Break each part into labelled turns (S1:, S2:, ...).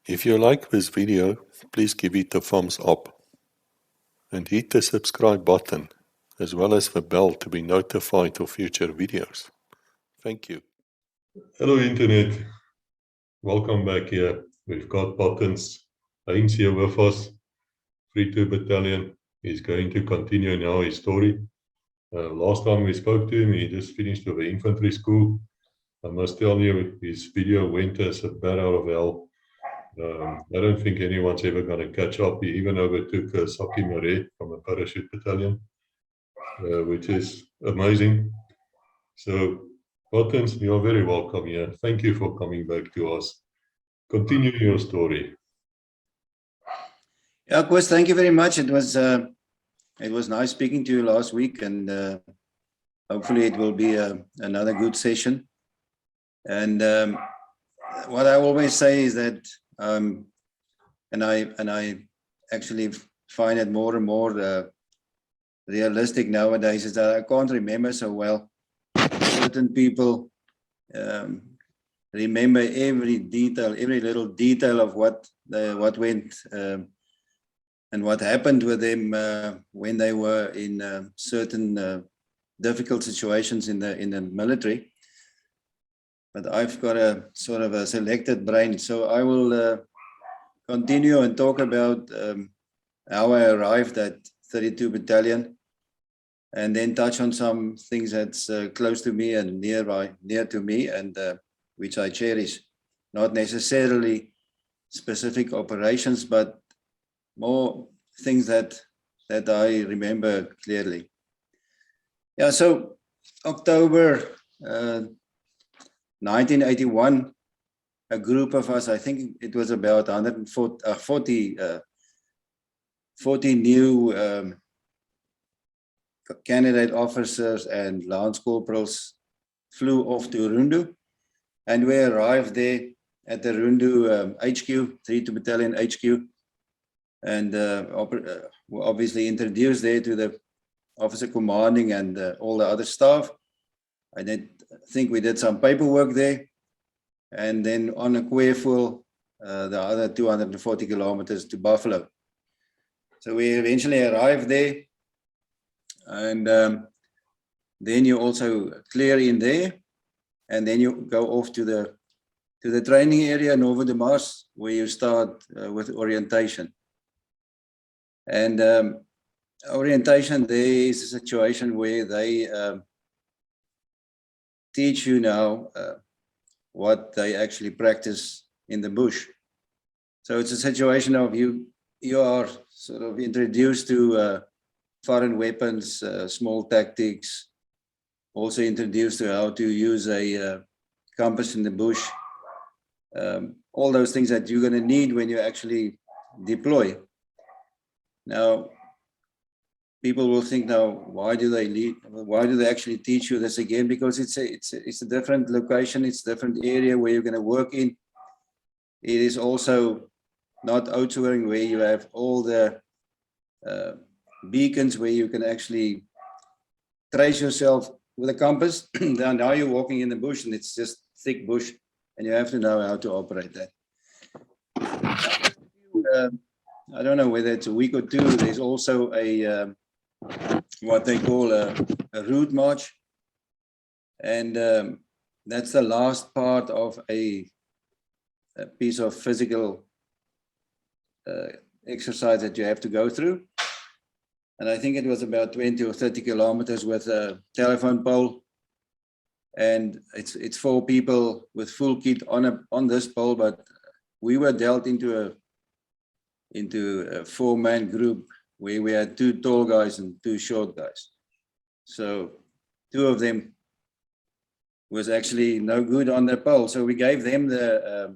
S1: If you like this video, please give it a thumbs up and hit the subscribe button as well as the bell to be notified of future videos. Thank you.
S2: Hello Internet, welcome back here. We've got Competence, Heyns here with us, 3-2 Battalion. He's going to continue now his story. Last time we spoke to him, he just finished with the infantry school. I must tell you, his video went as a bat out of hell. I don't think anyone's ever going to catch up. He even overtook Saki Mare from a parachute battalion, which is amazing. So, Competence, you're very welcome here. Thank you for coming back to us. Continue your story.
S3: Yeah, Chris, thank you very much. It was nice speaking to you last week, and hopefully it will be another good session. And what I always say is that, and I actually find it more and more realistic nowadays, is that I can't remember so well. Certain people remember every detail, every little detail of what went and what happened with them when they were in certain difficult situations in the military. But I've got a sort of a selected brain, so I will continue and talk about how I arrived at 32 Battalion, and then touch on some things that's close to me and near to me, and which I cherish. Not necessarily specific operations, but more things that I remember clearly. Yeah, so October 1981, a group of us, I think it was about 40 new candidate officers and lance corporals flew off to Rundu, and we arrived there at the Rundu HQ, 32 Battalion HQ, and were obviously introduced there to the officer commanding and all the other staff. I think we did some paperwork there, and then on a Kweevoel, the other 240 kilometers to Buffalo. So we eventually arrived there, and then you also clear in there, and then you go off to the training area, Nova de Mars, where you start with orientation. And orientation there is a situation where they teach you now what they actually practice in the bush. So it's a situation of you are sort of introduced to foreign weapons, small tactics, also introduced to how to use a compass in the bush, all those things that you're going to need when you actually deploy. Now, people will think, now, why do they actually teach you this again? Because it's a different location, it's a different area where you're going to work in. It is also not outsourcing, where you have all the beacons where you can actually trace yourself with a compass. Now you're walking in the bush, and it's just thick bush, and you have to know how to operate that. I don't know whether it's a week or two, there's also a what they call a route march, and that's the last part of a piece of physical exercise that you have to go through. And I think it was about 20 or 30 kilometers with a telephone pole, and it's 4 people with full kit on this pole, but we were dealt into a 4-man group where we had 2 tall guys and 2 short guys. So 2 of them was actually no good on the pole. So we gave them the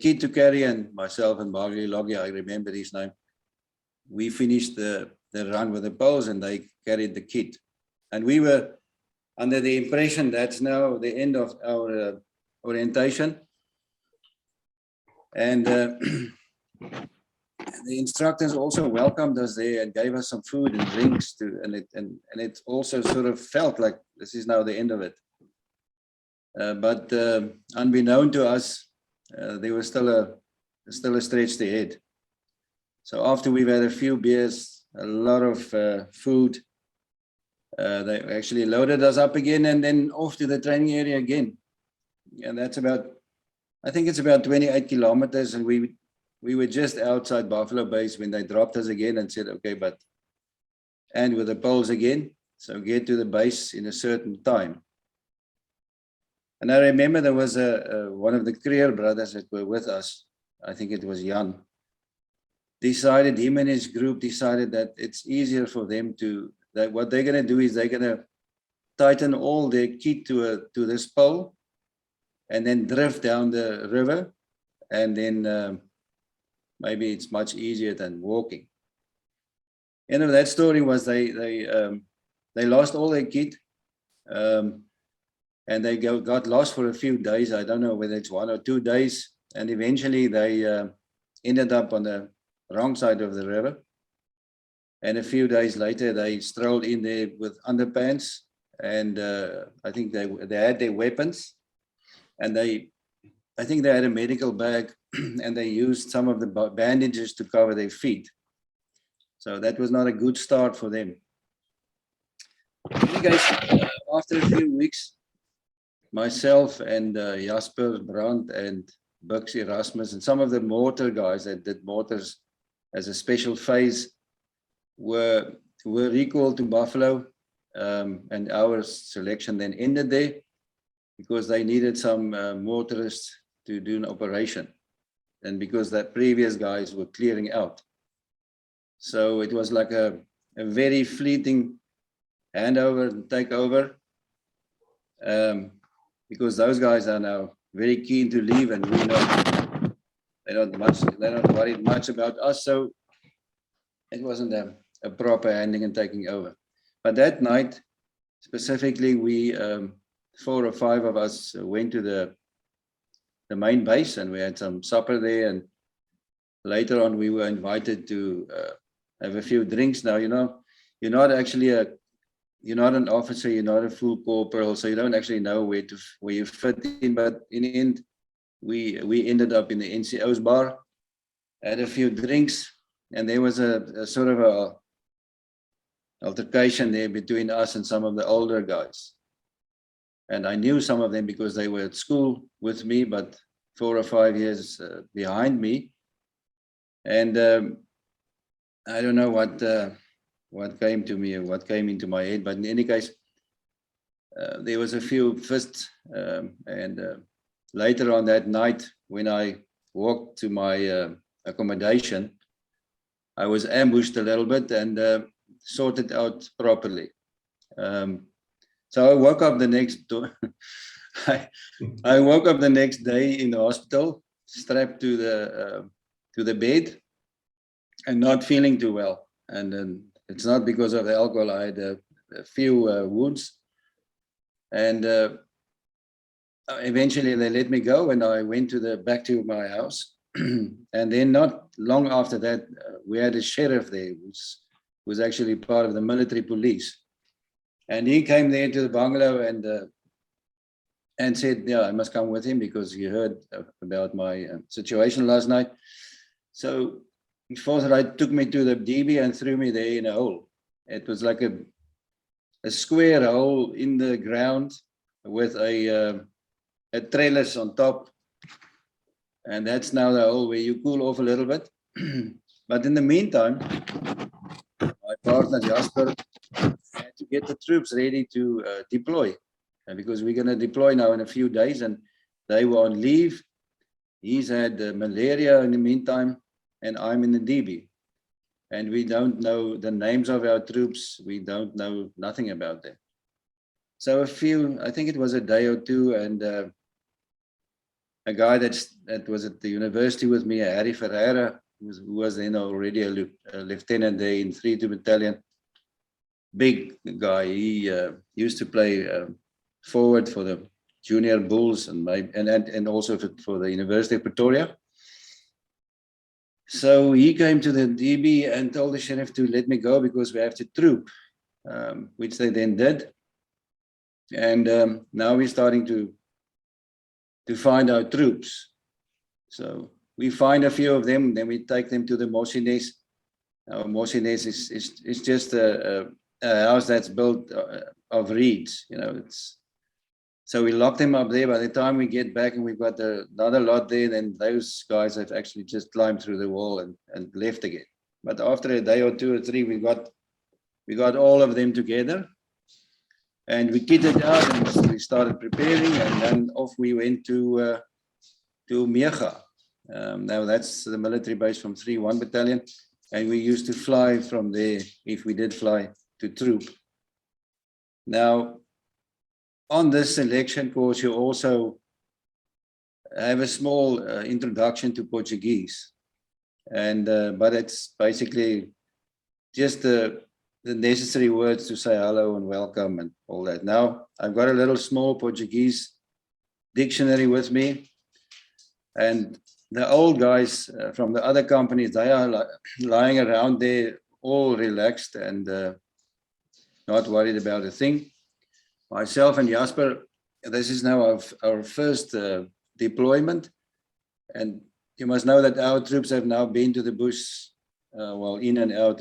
S3: kit to carry, and myself and Barley Loggy, I remember his name, we finished the run with the poles, and they carried the kit. And we were under the impression that's now the end of our orientation. And the instructors also welcomed us there and gave us some food and drinks and it also sort of felt like this is now the end of it. But unbeknown to us, there was still still a stretch ahead. So after we've had a few beers, a lot of food, they actually loaded us up again and then off to the training area again. And that's about, I think it's about 28 kilometers. And we were just outside Buffalo Base when they dropped us again and said, okay, and with the poles again, so get to the base in a certain time. And I remember there was one of the Creer brothers that were with us, I think it was Jan, him and his group decided that it's easier for them that what they're going to do is they're going to tighten all their kit to this pole and then drift down the river, and then maybe it's much easier than walking. End of that story was they lost all their kit, and they got lost for a few days. I don't know whether it's 1 or 2 days, and eventually they ended up on the wrong side of the river. And a few days later, they strolled in there with underpants, and I think they had their weapons, and I think they had a medical bag, and they used some of the bandages to cover their feet. So that was not a good start for them. Anyway, guys, after a few weeks, myself and Jasper Brandt and Bux Erasmus and some of the mortar guys that did mortars as a special phase were recalled to Buffalo, and our selection then ended there because they needed some mortarists to do an operation, and because that previous guys were clearing out. So it was like a very fleeting handover and takeover, because those guys are now very keen to leave, and we know they're not worried much about us. So it wasn't a proper handing and taking over. But that night, specifically, we 4 or 5 of us went to the main base, and we had some supper there. And later on, we were invited to have a few drinks. Now, you're not actually you're not an officer, you're not a full corporal, so you don't actually know where you fit in. But in the end, we ended up in the NCO's bar, had a few drinks, and there was a sort of a altercation there between us and some of the older guys. And I knew some of them because they were at school with me, but 4 or 5 years behind me. And I don't know what came to me or what came into my head, but in any case, there was a few fists, and later on that night, when I walked to my accommodation, I was ambushed a little bit and sorted out properly. So I woke up the next I woke up the next day in the hospital, strapped to the bed, and not feeling too well. And it's not because of the alcohol. I had a few wounds, and eventually they let me go, and I went back to my house. And then not long after that, we had a sheriff there, which was actually part of the military police. And he came there to the bungalow and said, yeah, I must come with him because he heard about my situation last night. So Forthright took me to the DB and threw me there in a hole. It was like a square hole in the ground with a trellis on top. And that's now the hole where you cool off a little bit. But in the meantime, my partner Jasper had to get the troops ready to deploy. And because we're going to deploy now in a few days, and they were on leave. He's had malaria in the meantime, and I'm in the DB. And we don't know the names of our troops. We don't know nothing about them. So I think it was a day or two, and a guy that was at the university with me, Harry Ferreira, who was then already a lieutenant there in 3-2 Battalion. Big guy. He used to play forward for the Junior Bulls and also for the University of Pretoria. So he came to the DB and told the sheriff to let me go because we have to troop, which they then did. And now we're starting to find our troops. So we find a few of them, then we take them to the Mosines. Mosines is just a house that's built of reeds, you know. So we lock them up there. By the time we get back and we've got another lot there, then those guys have actually just climbed through the wall and left again. But after a day or two or three, we got all of them together, and we kitted out and we started preparing, and then off we went to Mega. Now that's the military base from 3-1 Battalion, and we used to fly from there if we did fly to troop. Now, on this selection course, you also have a small introduction to Portuguese, and but it's basically just the necessary words to say hello and welcome and all that. Now, I've got a little small Portuguese dictionary with me, and the old guys from the other companies, they are lying around there all relaxed and not worried about a thing. Myself and Jasper, this is now our first deployment, and you must know that our troops have now been to the bush, well, in and out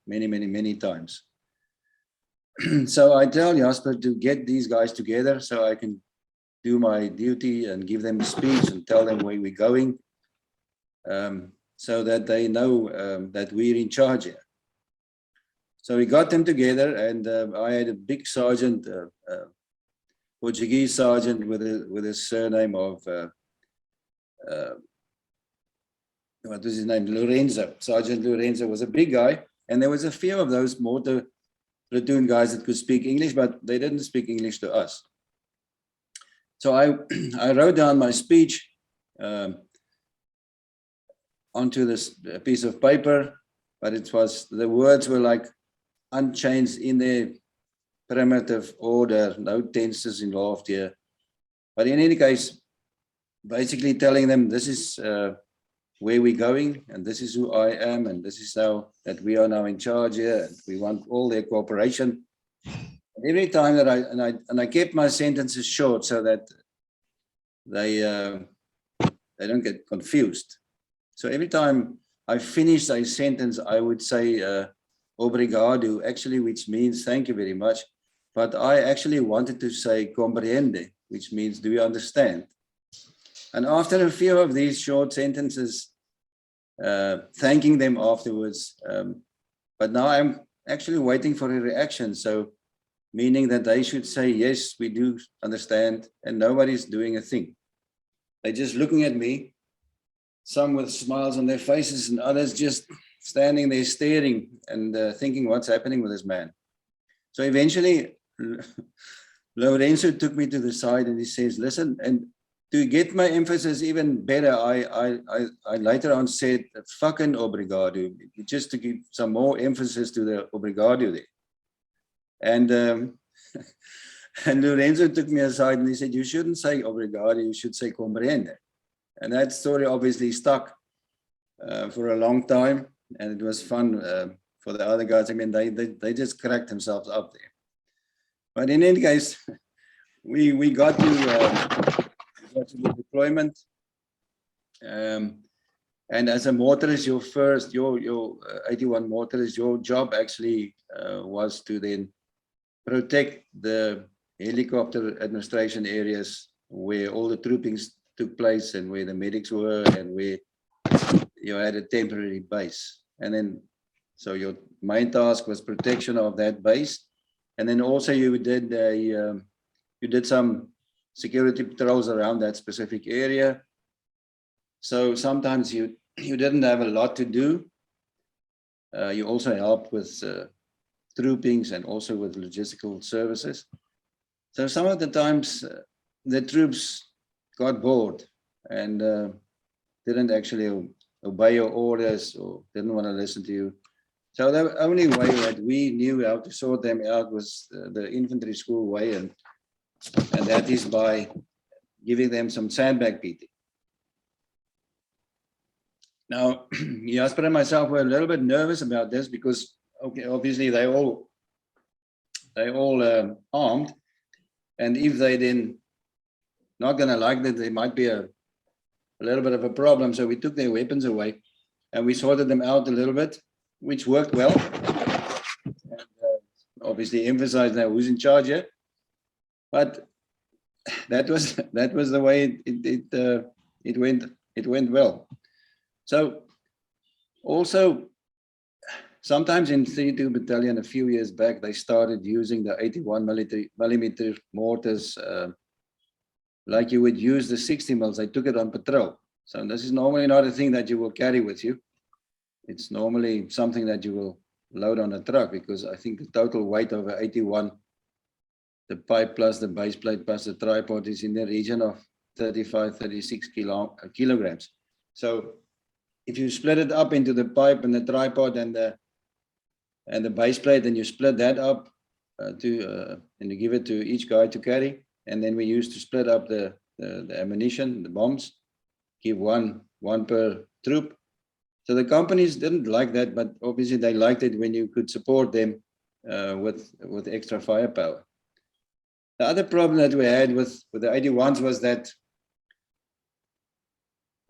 S3: many times. So I tell Jasper to get these guys together so I can do my duty and give them a speech and tell them where we're going, so that they know that we're in charge here. So we got them together, and I had a big sergeant, Portuguese sergeant with a surname of, what was his name? Lorenzo. Sergeant Lorenzo was a big guy, and there was a few of those mortar platoon guys that could speak English, but they didn't speak English to us. So I wrote down my speech onto this piece of paper, but the words were like unchanged in their primitive order, no tenses involved here. But in any case, basically telling them this is where we're going, and this is who I am, and this is how that we are now in charge here, and we want all their cooperation. Every time that I kept my sentences short so that they don't get confused. So every time I finished a sentence, I would say obrigado, actually, which means thank you very much. But I actually wanted to say compreende, which means do you understand? And after a few of these short sentences, thanking them afterwards, but now I'm actually waiting for a reaction. So meaning that they should say, yes, we do understand, and nobody's doing a thing. They're just looking at me, some with smiles on their faces and others just standing there staring and thinking what's happening with this man. So eventually, Lorenzo took me to the side and he says, listen, and to get my emphasis even better, I later on said, fucking obrigado, just to give some more emphasis to the obrigado there. And and Lorenzo took me aside and he said, you shouldn't say obrigado, you should say compreende. And that story obviously stuck for a long time, and it was fun for the other guys. I mean, they just cracked themselves up there. But in any case, we got to the deployment. And as a motorist, your 81 motorist, your job actually was to then protect the helicopter administration areas where all the troopings took place and where the medics were and where you had a temporary base. And then, so your main task was protection of that base. And then also you did some security patrols around that specific area. So sometimes you didn't have a lot to do. You also helped with troopings and also with logistical services. So some of the times the troops got bored and didn't actually obey your orders or didn't want to listen to you. So the only way that we knew how to sort them out was the infantry school way, and that is by giving them some sandbag beating. Now, Jasper and myself were a little bit nervous about this because, okay, obviously they all armed, and if they then not going to like that, there might be a a little bit of a problem. So we took their weapons away and we sorted them out a little bit, which worked well. And, obviously emphasize now who's in charge here. But that was the way it went well. So also sometimes in 32 Battalion a few years back they started using the 81 millimeter mortars like you would use the 60 mils. They took it on patrol. So this is normally not a thing that you will carry with you. It's normally something that you will load on a truck, because I think the total weight of a 81, the pipe plus the base plate plus the tripod, is in the region of 35, 36 kilograms. So if you split it up into the pipe and the tripod and the base plate, and you split that up and you give it to each guy to carry, and then we used to split up the ammunition, the bombs, give one per troop. So the companies didn't like that, but obviously they liked it when you could support them with extra firepower. The other problem that we had with the 81s was that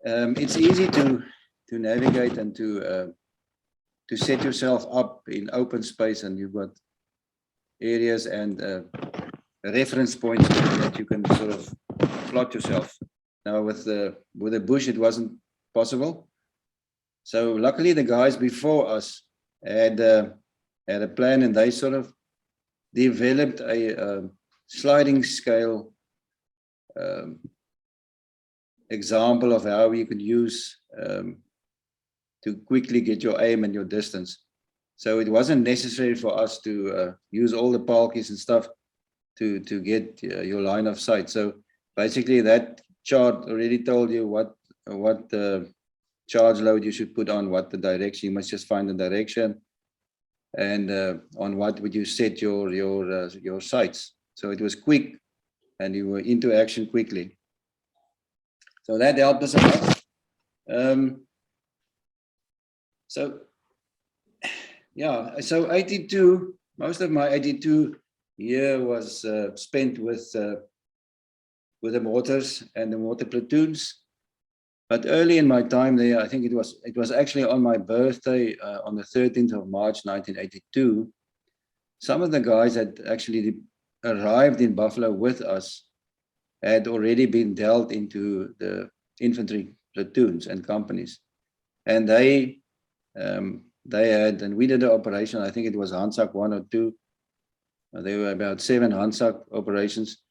S3: it's easy to navigate and to set yourself up in open space, and you've got areas and reference points that you can sort of plot yourself. Now with the bush, it wasn't possible. So luckily the guys before us had a plan, and they sort of developed a sliding scale example of how you could use to quickly get your aim and your distance. So it wasn't necessary for us to use all the palkies and stuff to get your line of sight. So basically that chart already told you what charge load you should put on, what the direction. You must just find the direction, and on what would you set your sights. So it was quick, and you were into action quickly. So that helped us a lot. So yeah, so 82, most of my 82 year was spent with the mortars and the mortar platoons. But early in my time there, I think it was actually on my birthday on the 13th of March, 1982. Some of the guys that actually arrived in Buffalo with us had already been dealt into the infantry platoons and companies. And they had, and we did an operation, I think it was Hansak 1 or 2. There were about 7 Hansak operations.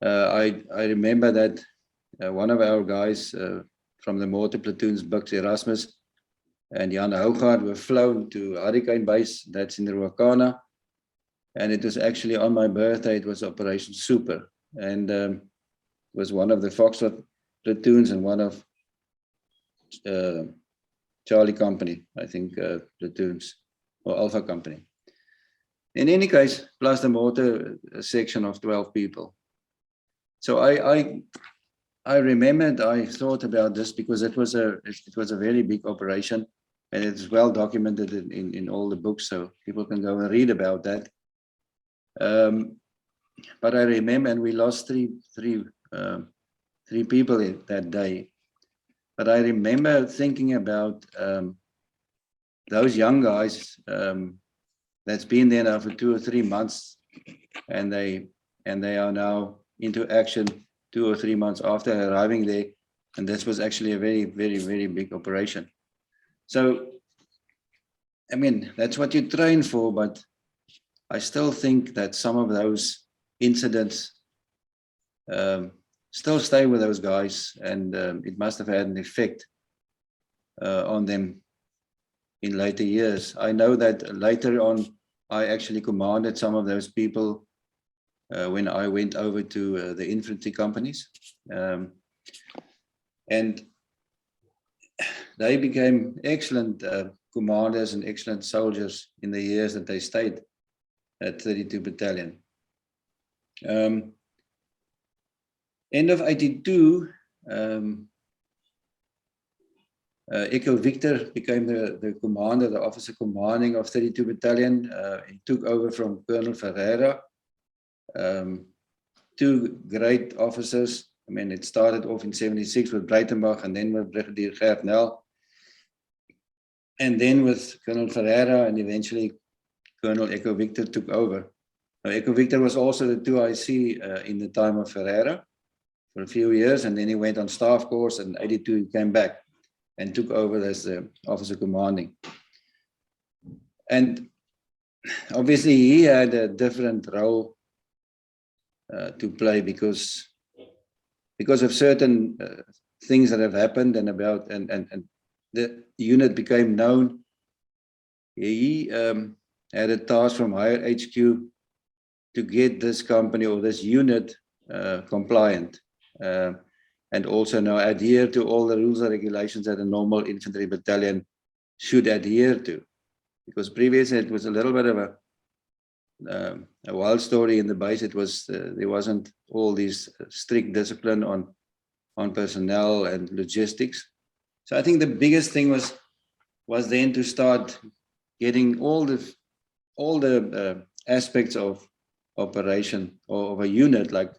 S3: I remember that one of our guys from the mortar platoons, Bux Erasmus and Jan Hougaard, were flown to Hurricane Base, that's in the Ruakana. And it was actually on my birthday, it was Operation Super. And it was one of the Foxtrot platoons and one of Charlie Company, I think, platoons, or Alpha Company. In any case, plus the mortar section of 12 people. So I remembered, I thought about this because it was a very big operation, and it's well documented in all the books, so people can go and read about that. But I remember, and we lost three people that day. But I remember thinking about those young guys that's been there now for 2 or 3 months, and they are now into action 2 or 3 months after arriving there, and this was actually a very, very, very big operation. So, I mean, that's what you train for, but I still think that some of those incidents still stay with those guys, and it must have had an effect on them in later years. I know that later on, I actually commanded some of those people when I went over to the infantry companies, and they became excellent commanders and excellent soldiers in the years that they stayed at 32 Battalion. End of 82, Echo Victor became the commander, the officer commanding of 32 Battalion. He took over from Colonel Ferreira. 2 great officers, I mean, it started off in 76 with Breitenbach and then with Brigadier Gert Nel. And then with Colonel Ferreira and eventually Colonel Echo Victor took over. Now, Echo Victor was also the 2IC in the time of Ferreira for a few years, and then he went on staff course, and in 82 he came back and took over as the officer commanding. And obviously he had a different role to play because of certain things that have happened and the unit became known. He had a task from higher HQ to get this company or this unit compliant and also now adhere to all the rules and regulations that a normal infantry battalion should adhere to. Because previously it was a little bit of a wild story in the base. It was there wasn't all these strict discipline on personnel and logistics. So I think the biggest thing was then to start getting all the aspects of operation or of a unit, like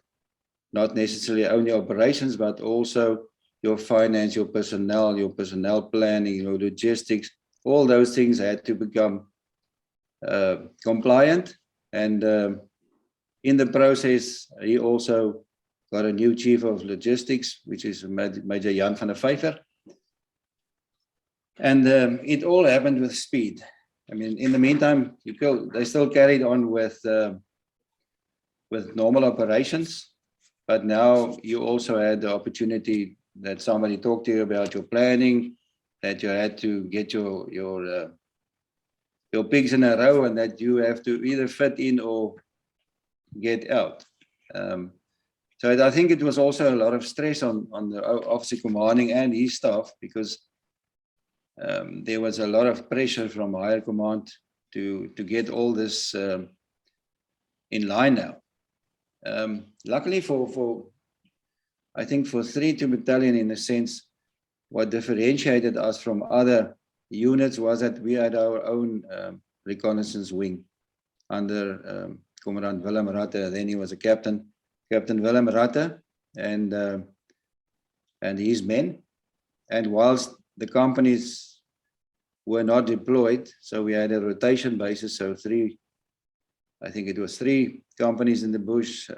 S3: not necessarily only operations, but also your finance, your personnel planning, your logistics. All those things had to become compliant. And in the process, he also got a new chief of logistics, which is Major Jan van der Vyver. And it all happened with speed. I mean, in the meantime, they still carried on with normal operations, but now you also had the opportunity that somebody talked to you about your planning, that you had to get your pigs in a row, and that you have to either fit in or get out. So I think it was also a lot of stress on the officer commanding and his staff, because there was a lot of pressure from higher command to get all this in line now. Luckily I think for 3-2 Battalion, in a sense, what differentiated us from other units was that we had our own reconnaissance wing under Commandant Willem Ratte. Then he was a Captain Willem Ratte, and his men. And whilst the companies were not deployed, so we had a rotation basis, so I think it was 3 companies in the bush,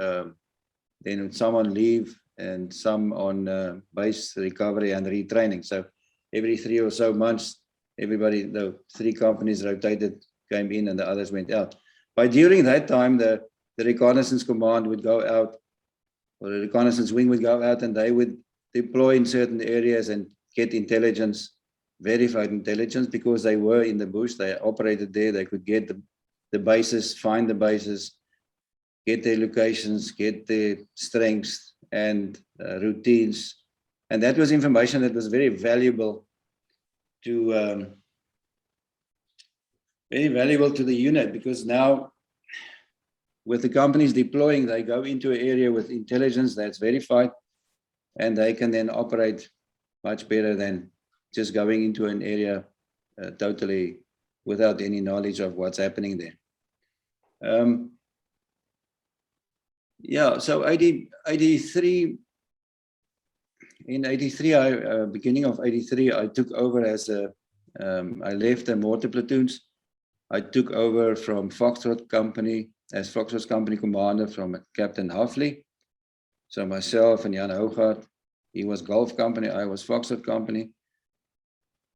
S3: then some on leave and some on base recovery and retraining. So every 3 or so months, the 3 companies rotated, came in, and the others went out. But during that time, the reconnaissance command would go out, or the reconnaissance wing would go out, and they would deploy in certain areas and get intelligence, verified intelligence, because they were in the bush, they operated there, they could get the bases, find the bases, get their locations, get their strengths and routines. And that was information that was very valuable to the unit, because now with the companies deploying, they go into an area with intelligence that's verified, and they can then operate much better than just going into an area totally without any knowledge of what's happening there. Yeah, so 83, in 83, beginning of 83, I took over as I left the mortar platoons. I took over from Foxtrot Company as Foxtrot Company commander from Captain Huffley. So myself and Jan Hougaard, he was Gulf Company, I was Foxtrot Company.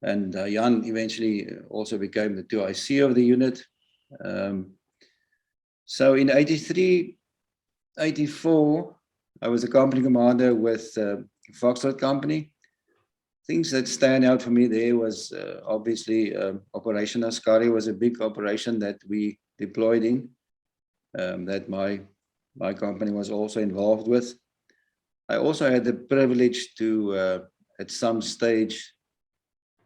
S3: And Jan eventually also became the 2IC of the unit. So in 83, 84, I was a company commander with Foxtrot Company. Things that stand out for me there was obviously Operation Askari was a big operation that we deployed in, that my company was also involved with. I also had the privilege to, at some stage,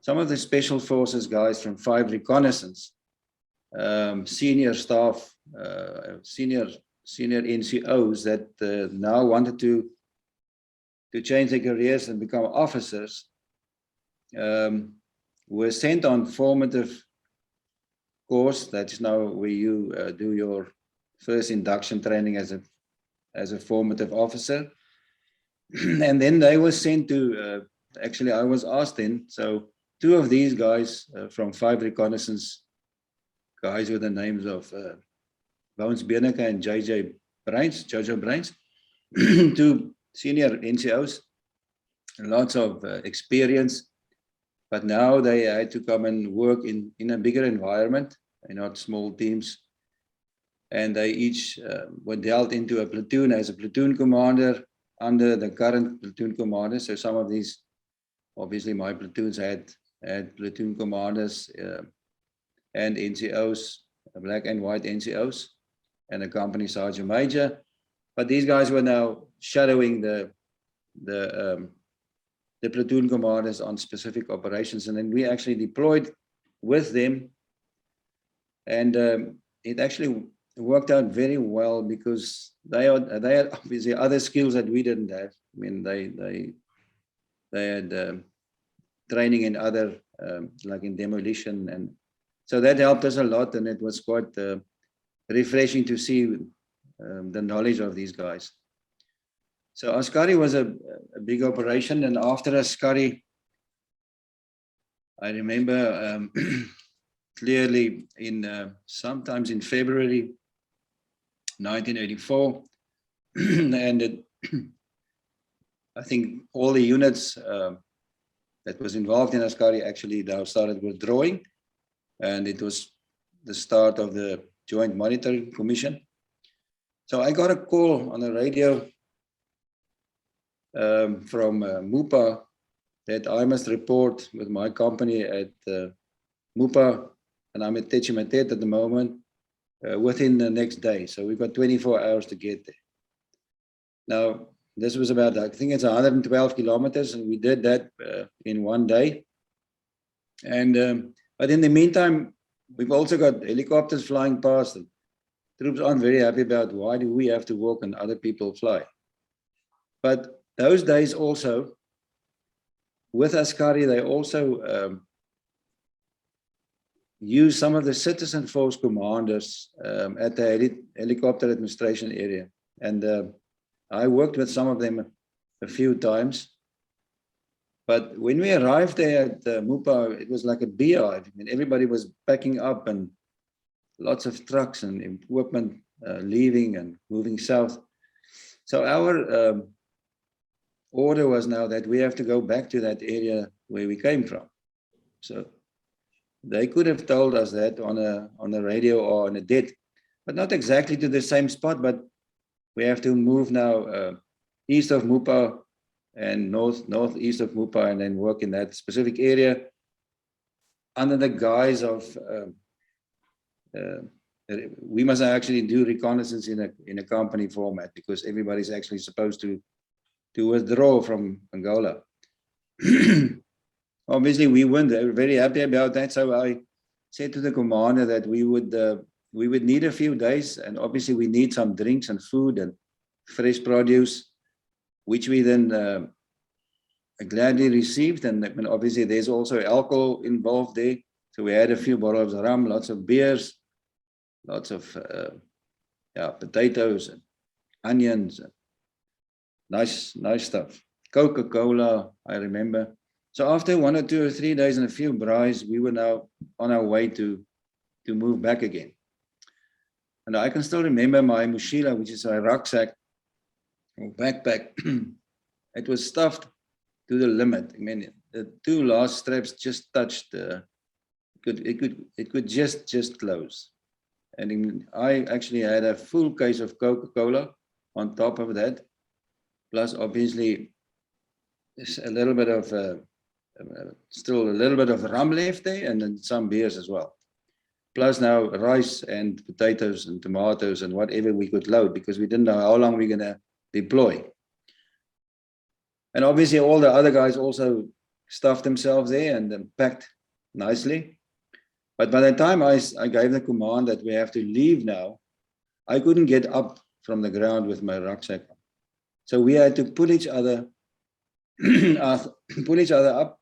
S3: some of the special forces guys from 5 Reconnaissance, senior staff, senior NCOs that now wanted to change their careers and become officers, were sent on formative course. That's now where you do your first induction training as a formative officer. And then they were sent to, actually I was asked then, so 2 of these guys from 5 reconnaissance guys with the names of Bounce Beneke and Jojo Brains, 2 senior NCOs, lots of experience, but now they had to come and work in a bigger environment, not small teams. And they each were dealt into a platoon as a platoon commander under the current platoon commander. So some of these, obviously my platoons had platoon commanders and NCOs, black and white NCOs, and a company sergeant major. But these guys were now shadowing the platoon commanders on specific operations, and then we actually deployed with them, and it actually worked out very well because they had obviously other skills that we didn't have. I mean, they had training in other like in demolition, and so that helped us a lot, and it was quite refreshing to see the knowledge of these guys. So Askari was a big operation, and after Askari, I remember clearly in sometimes in February 1984, and I think all the units that was involved in Askari actually now started withdrawing, and it was the start of the Joint Monitoring Commission. So I got a call on the radio from MUPA that I must report with my company at MUPA, and I'm at Techimatet at the moment, within the next day. So we've got 24 hours to get there. Now, this was about, I think it's 112 kilometers, and we did that in one day. And but in the meantime, we've also got helicopters flying past, and troops aren't very happy about why do we have to walk and other people fly. But those days also, with Askari, they also used some of the citizen force commanders at the helicopter administration area. And I worked with some of them a few times. But when we arrived there at MUPA, it was like a beehive. I mean, everybody was packing up, and lots of trucks and equipment leaving and moving south. So our order was now that we have to go back to that area where we came from. So they could have told us that on a radio or on a DET, but not exactly to the same spot, but we have to move now east of MUPA and northeast of MUPA, and then work in that specific area under the guise of we must actually do reconnaissance in a company format, because everybody's actually supposed to withdraw from Angola. Obviously, we weren't very happy about that, so I said to the commander that we would need a few days, and obviously we need some drinks and food and fresh produce, which we then gladly received. And obviously there's also alcohol involved there, so we had a few bottles of rum, lots of beers, lots of potatoes and onions, and nice stuff. Coca-Cola, I remember. So after 1 or 2 or 3 days and a few braais, we were now on our way to move back again. And I can still remember my mochila, which is a rucksack or backpack. It was stuffed to the limit. I mean, the 2 last straps just touched. It could just close. And I actually had a full case of Coca-Cola on top of that, plus obviously a little bit of still a little bit of rum left there, and then some beers as well. Plus now rice and potatoes and tomatoes and whatever we could load, because we didn't know how long we're going to deploy. And obviously all the other guys also stuffed themselves there and then packed nicely. But by the time I gave the command that we have to leave now, I couldn't get up from the ground with my rucksack. So we had to pull each other up.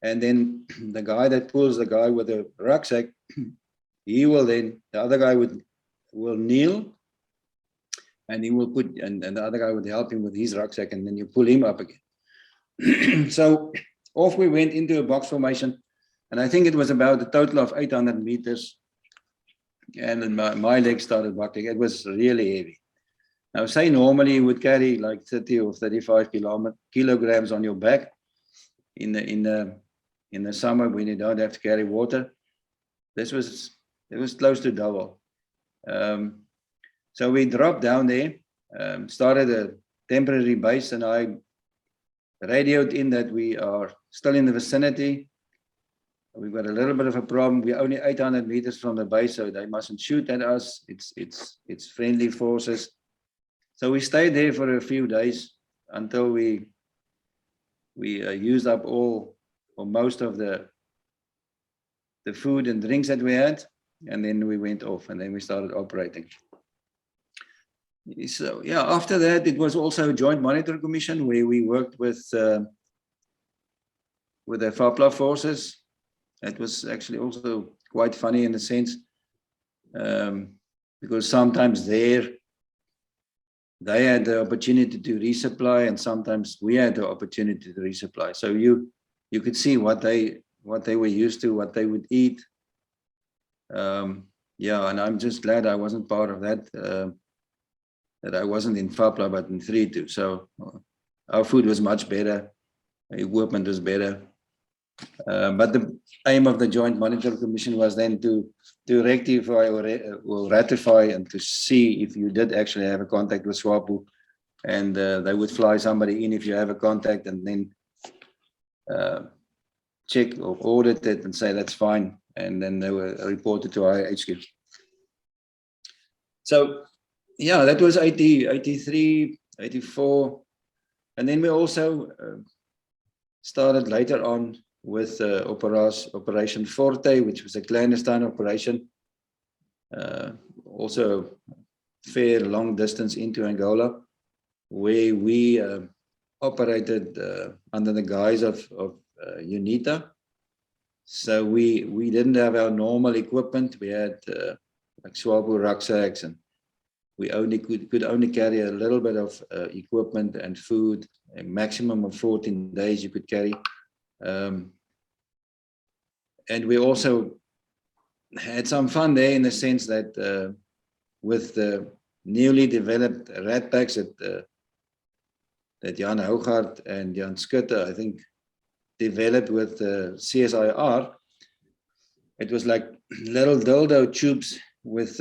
S3: And then the guy that pulls the guy with the rucksack, he will then, the other guy will kneel, and he will put, and the other guy would help him with his rucksack, and then you pull him up again. So off we went into a box formation, and I think it was about a total of 800 meters, and my legs started buckling. It was really heavy. Now, say normally you would carry like 30 or 35 kilograms on your back in the summer when you don't have to carry water. It was close to double. So we dropped down there, started a temporary base, and I radioed in that we are still in the vicinity. We've got a little bit of a problem. We're only 800 meters from the base, so they mustn't shoot at us. It's friendly forces. So we stayed there for a few days until we used up all or most of the food and drinks that we had, and then we went off, and then we started operating. So yeah, after that it was also a joint monitor commission where we worked with the FAPLA forces. It was actually also quite funny in a sense, because sometimes they had the opportunity to resupply, and sometimes we had the opportunity to resupply. So you could see what they were used to, what they would eat. Yeah, and I'm just glad I wasn't part of that. That I wasn't in FAPLA but in 3-2. So our food was much better, equipment was better. But the aim of the Joint Monitor Commission was then to rectify or ratify and to see if you did actually have a contact with SWAPO, and they would fly somebody in if you have a contact, and then check or audit it and say that's fine, and then they were reported to our HQ. So yeah, that was 83, 84, and then we also started later on with Operation Forte, which was a clandestine operation, also fair long distance into Angola, where we operated under the guise of UNITA. So we didn't have our normal equipment. We had like SWAPO rucksacks, and we only could only carry a little bit of equipment and food. A maximum of 14 days you could carry. And we also had some fun there in the sense that with the newly developed rat packs that Jan Hougaard and Jan Skutte, I think, developed with CSIR, it was like little dildo tubes with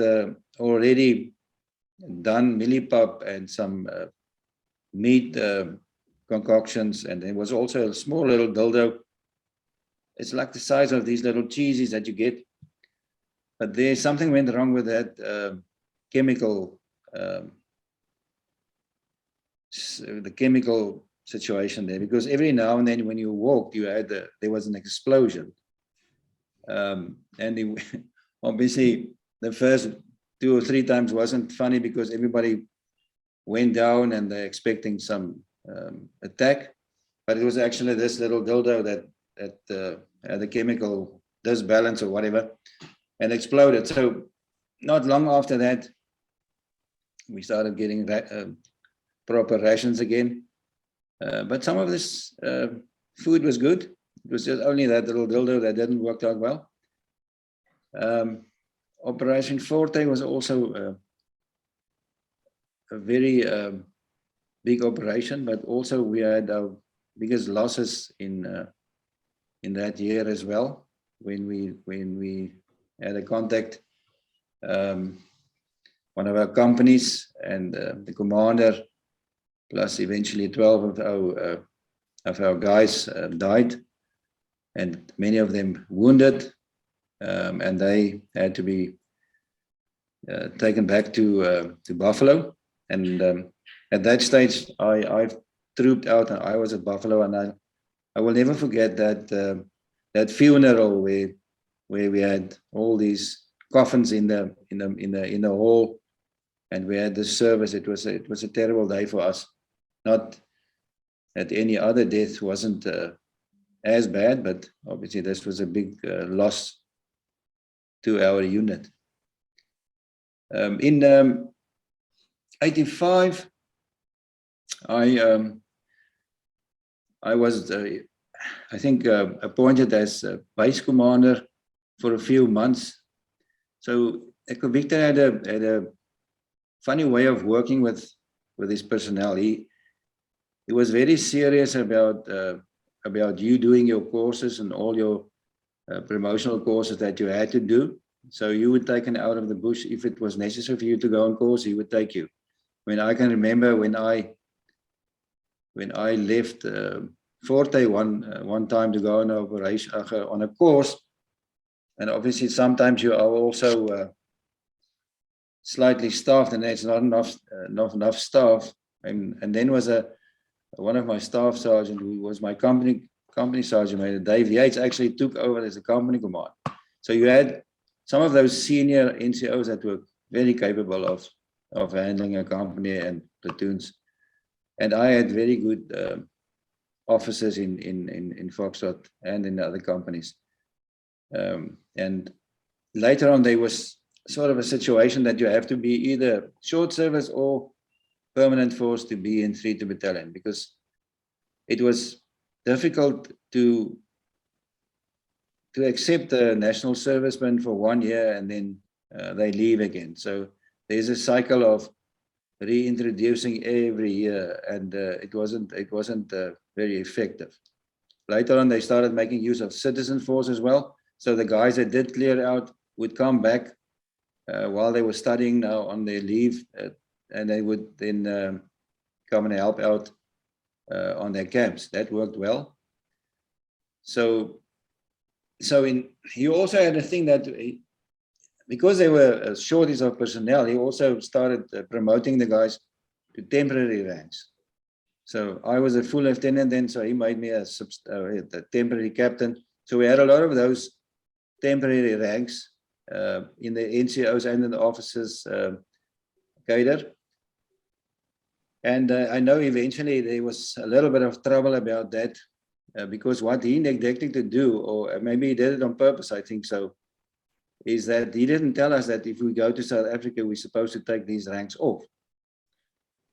S3: already done millipap and some meat concoctions, and there was also a small little dildo. It's like the size of these little cheesies that you get, but there's something went wrong with that chemical, the chemical situation there, because every now and then when you walked, you had there was an explosion, and obviously the first 2 or 3 times wasn't funny because everybody went down and they're expecting some attack, but it was actually this little dildo that had the chemical disbalance or whatever and exploded. So not long after that, we started getting proper rations again, but some of this food was good. It was just only that little dildo that didn't work out well. Operation Forte was also a very big operation, but also we had our biggest losses in that year as well, when we had a contact, one of our companies, and the commander plus eventually 12 of our guys died, and many of them wounded, and they had to be taken back to Buffalo. And at that stage, I trooped out, and I was at Buffalo, and I will never forget that that funeral where we had all these coffins in the hall, and we had this service. It was a terrible day for us. Not that any other death wasn't as bad, but obviously this was a big loss to our unit. In 85, I was, I think, appointed as base commander for a few months. So Victor had a funny way of working with his personnel. He was very serious about you doing your courses and all your promotional courses that you had to do. So you were taken out of the bush if it was necessary for you to go on course. He would take you. When I can remember when I left Forte one time to go on an operation on a course, and obviously sometimes you are also slightly staffed, and there's not enough staff. And then was one of my staff sergeant, who was my company sergeant, Dave Yates, actually took over as a company command. So you had some of those senior NCOs that were very capable of handling a company and platoons, and I had very good officers in Foxtrot and in other companies. And later on, there was sort of a situation that you have to be either short service or permanent force to be in 3 Battalion, because it was difficult to accept a national serviceman for 1 year and then they leave again. So there's a cycle of reintroducing every year, and it wasn't very effective. Later on, they started making use of citizen force as well. So the guys that did clear out would come back while they were studying now on their leave, and they would then come and help out on their camps. That worked well. So he also had a thing that because there were a shortage of personnel, he also started promoting the guys to temporary ranks. So I was a full lieutenant then, so he made me a temporary captain. So we had a lot of those temporary ranks in the NCOs and in the officers' cadre. And I know eventually there was a little bit of trouble about that because what he neglected to do, or maybe he did it on purpose, I think so, is that he didn't tell us that if we go to South Africa, we're supposed to take these ranks off.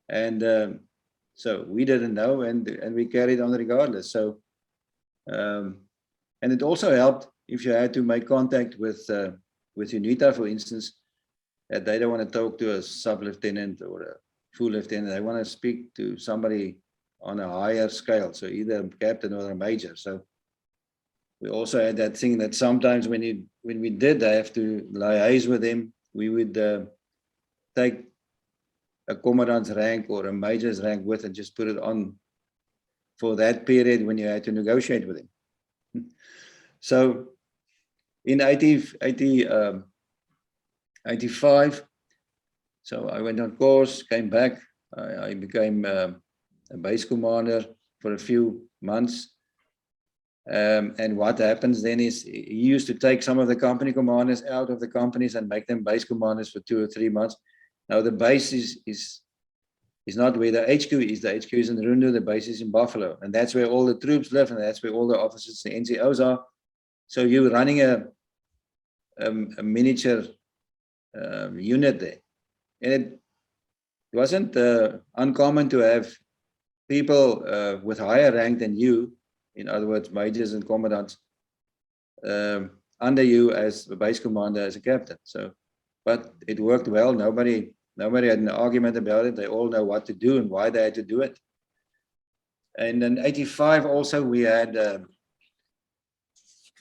S3: And so we didn't know, and we carried on regardless. So, and it also helped if you had to make contact with UNITA, for instance, that they don't want to talk to a sub-lieutenant or a full lieutenant. They want to speak to somebody on a higher scale, so either a captain or a major. So we also had that thing that sometimes when we did have to liaise with them, we would take a commandant's rank or a major's rank with and just put it on for that period when you had to negotiate with him. So in 85, so I went on course, came back. I became a base commander for a few months. And what happens then is he used to take some of the company commanders out of the companies and make them base commanders for 2 or 3 months. Now the base is not where the HQ is. The HQ is in Rundu, the base is in Buffalo. And that's where all the troops live, and that's where all the officers and NCOs are. So you're running a miniature unit there. And it wasn't uncommon to have people with higher rank than you, in other words, majors and commandants, under you as a base commander, as a captain. So, but it worked well. Nobody had an argument about it. They all know what to do and why they had to do it. And in 85 also we had,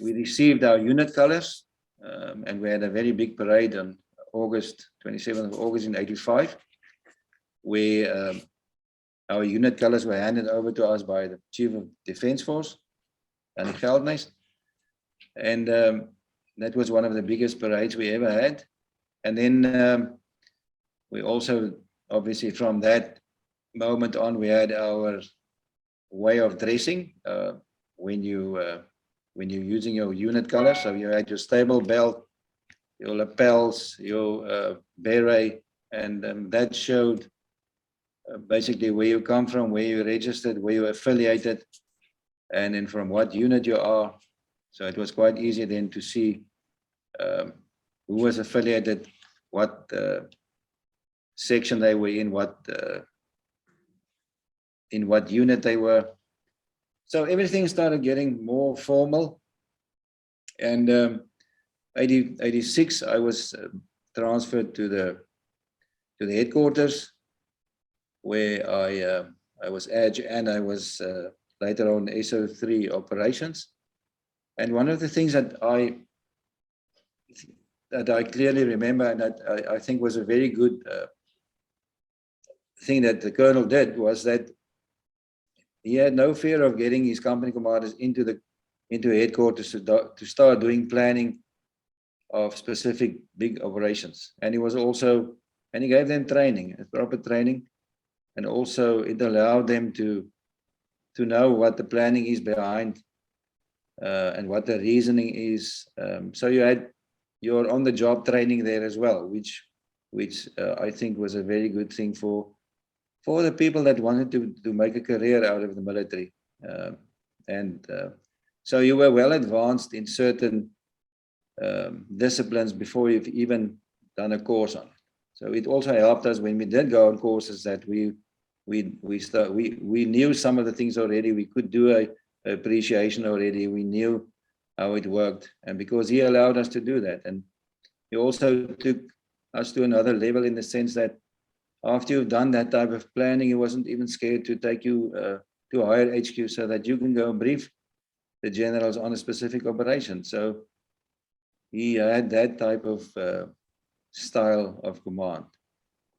S3: we received our unit colors, and we had a very big parade on August, 27th of August in 85, where our unit colors were handed over to us by the Chief of Defence Force and the Geldnest. And that was one of the biggest parades we ever had. And then we also, obviously from that moment on, we had our way of dressing when you're using your unit colors. So you had your stable belt, your lapels, your beret, and that showed basically where you come from, where you're registered, where you're affiliated, and then from what unit you are. So it was quite easy then to see who was affiliated, what section they were in what unit they were. So everything started getting more formal. And 86, I was transferred to the headquarters, where I was edge, and I was later on SO3 operations. And one of the things that I clearly remember, and that I think was a very good thing that the colonel did, was that he had no fear of getting his company commanders into headquarters to start doing planning of specific big operations. And he gave them training, proper training, and also it allowed them to know what the planning is behind and what the reasoning is. So you had your on-the-job training there as well, which I think was a very good thing for the people that wanted to make a career out of the military. So you were well advanced in certain disciplines before you've even done a course on it. So it also helped us when we did go on courses that we knew some of the things already. We could do a appreciation already. We knew how it worked, and because he allowed us to do that, and he also took us to another level in the sense that after you've done that type of planning, he wasn't even scared to take you to a higher HQ so that you can go and brief the generals on a specific operation. So he had that type of style of command.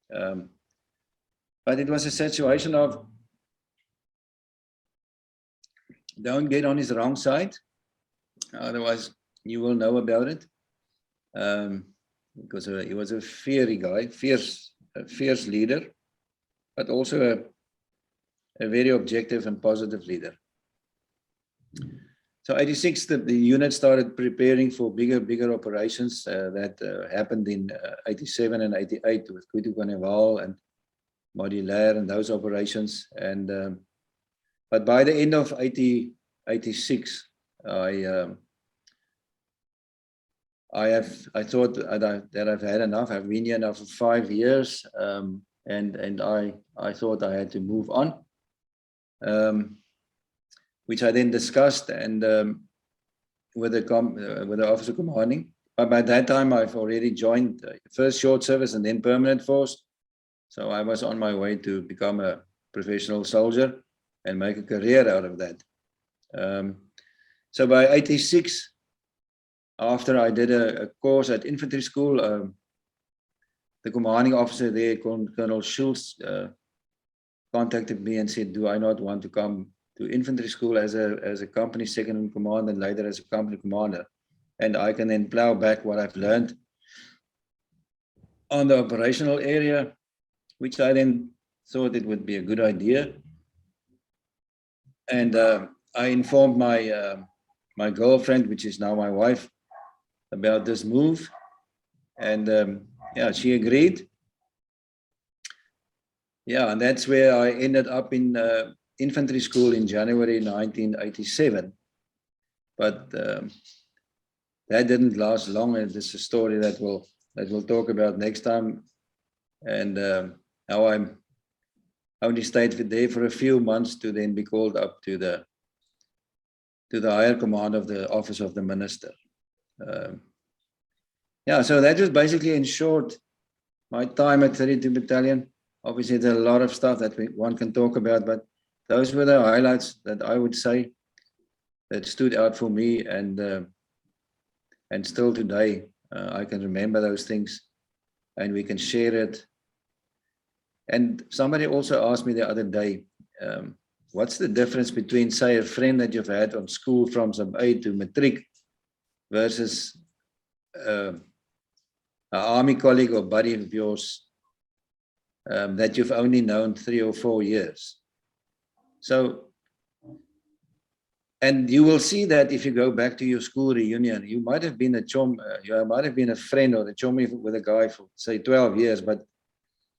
S3: But it was a situation of don't get on his wrong side, otherwise you will know about it. Because he was a fiery guy, a fierce leader, but also a very objective and positive leader. So 86, the unit started preparing for bigger operations that happened in 87 and 88 with Kutu Carnival and Modulaire and those operations. And but by the end of 86, I thought that I've had enough. I've been here now for 5 years, and I thought I had to move on, which I then discussed and with the officer commanding. But by that time, I've already joined first short service and then permanent force. So I was on my way to become a professional soldier and make a career out of that. So by 86. After I did a course at infantry school, the commanding officer there, Colonel Schultz, contacted me and said, do I not want to come to infantry school as a company second in command and later as a company commander? And I can then plow back what I've learned on the operational area, which I then thought it would be a good idea. And I informed my girlfriend, which is now my wife, about this move, and yeah, she agreed. Yeah, and that's where I ended up in infantry school in January 1987. But that didn't last long, and this is a story that we'll talk about next time. And how I'm only stayed there for a few months to then be called up to the higher command of the office of the minister. Yeah, so that was basically in short my time at 32 Battalion. Obviously, there's a lot of stuff that one can talk about, but those were the highlights that I would say that stood out for me, and still today I can remember those things, and we can share it. And somebody also asked me the other day, what's the difference between, say, a friend that you've had on school from sub A to matric versus an army colleague or buddy of yours that you've only known 3 or 4 years? So, and you will see that if you go back to your school reunion, you might have been a chum, you might have been a friend or a chummy with a guy for, say, 12 years, but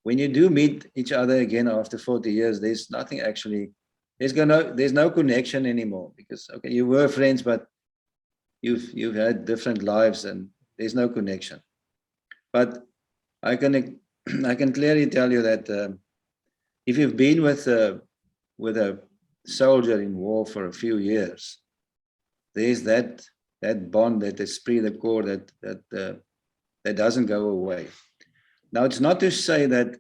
S3: when you do meet each other again after 40 years, there's nothing actually, there's no connection anymore, because, okay, you were friends, but you've had different lives and there's no connection. But I can I can clearly tell you that if you've been with a soldier in war for a few years, there's that bond, that esprit de corps that doesn't go away. Now, it's not to say that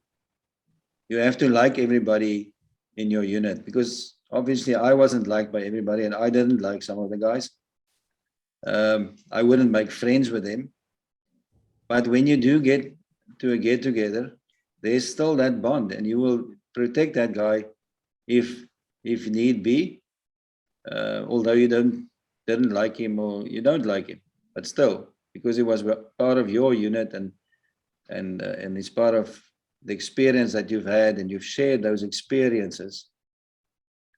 S3: you have to like everybody in your unit, because obviously I wasn't liked by everybody, and I didn't like some of the guys. I wouldn't make friends with them. But when you do get to a get-together, there's still that bond, and you will protect that guy if need be, although you didn't like him, or you don't like him, but still, because he was part of your unit, and it's part of the experience that you've had, and you've shared those experiences,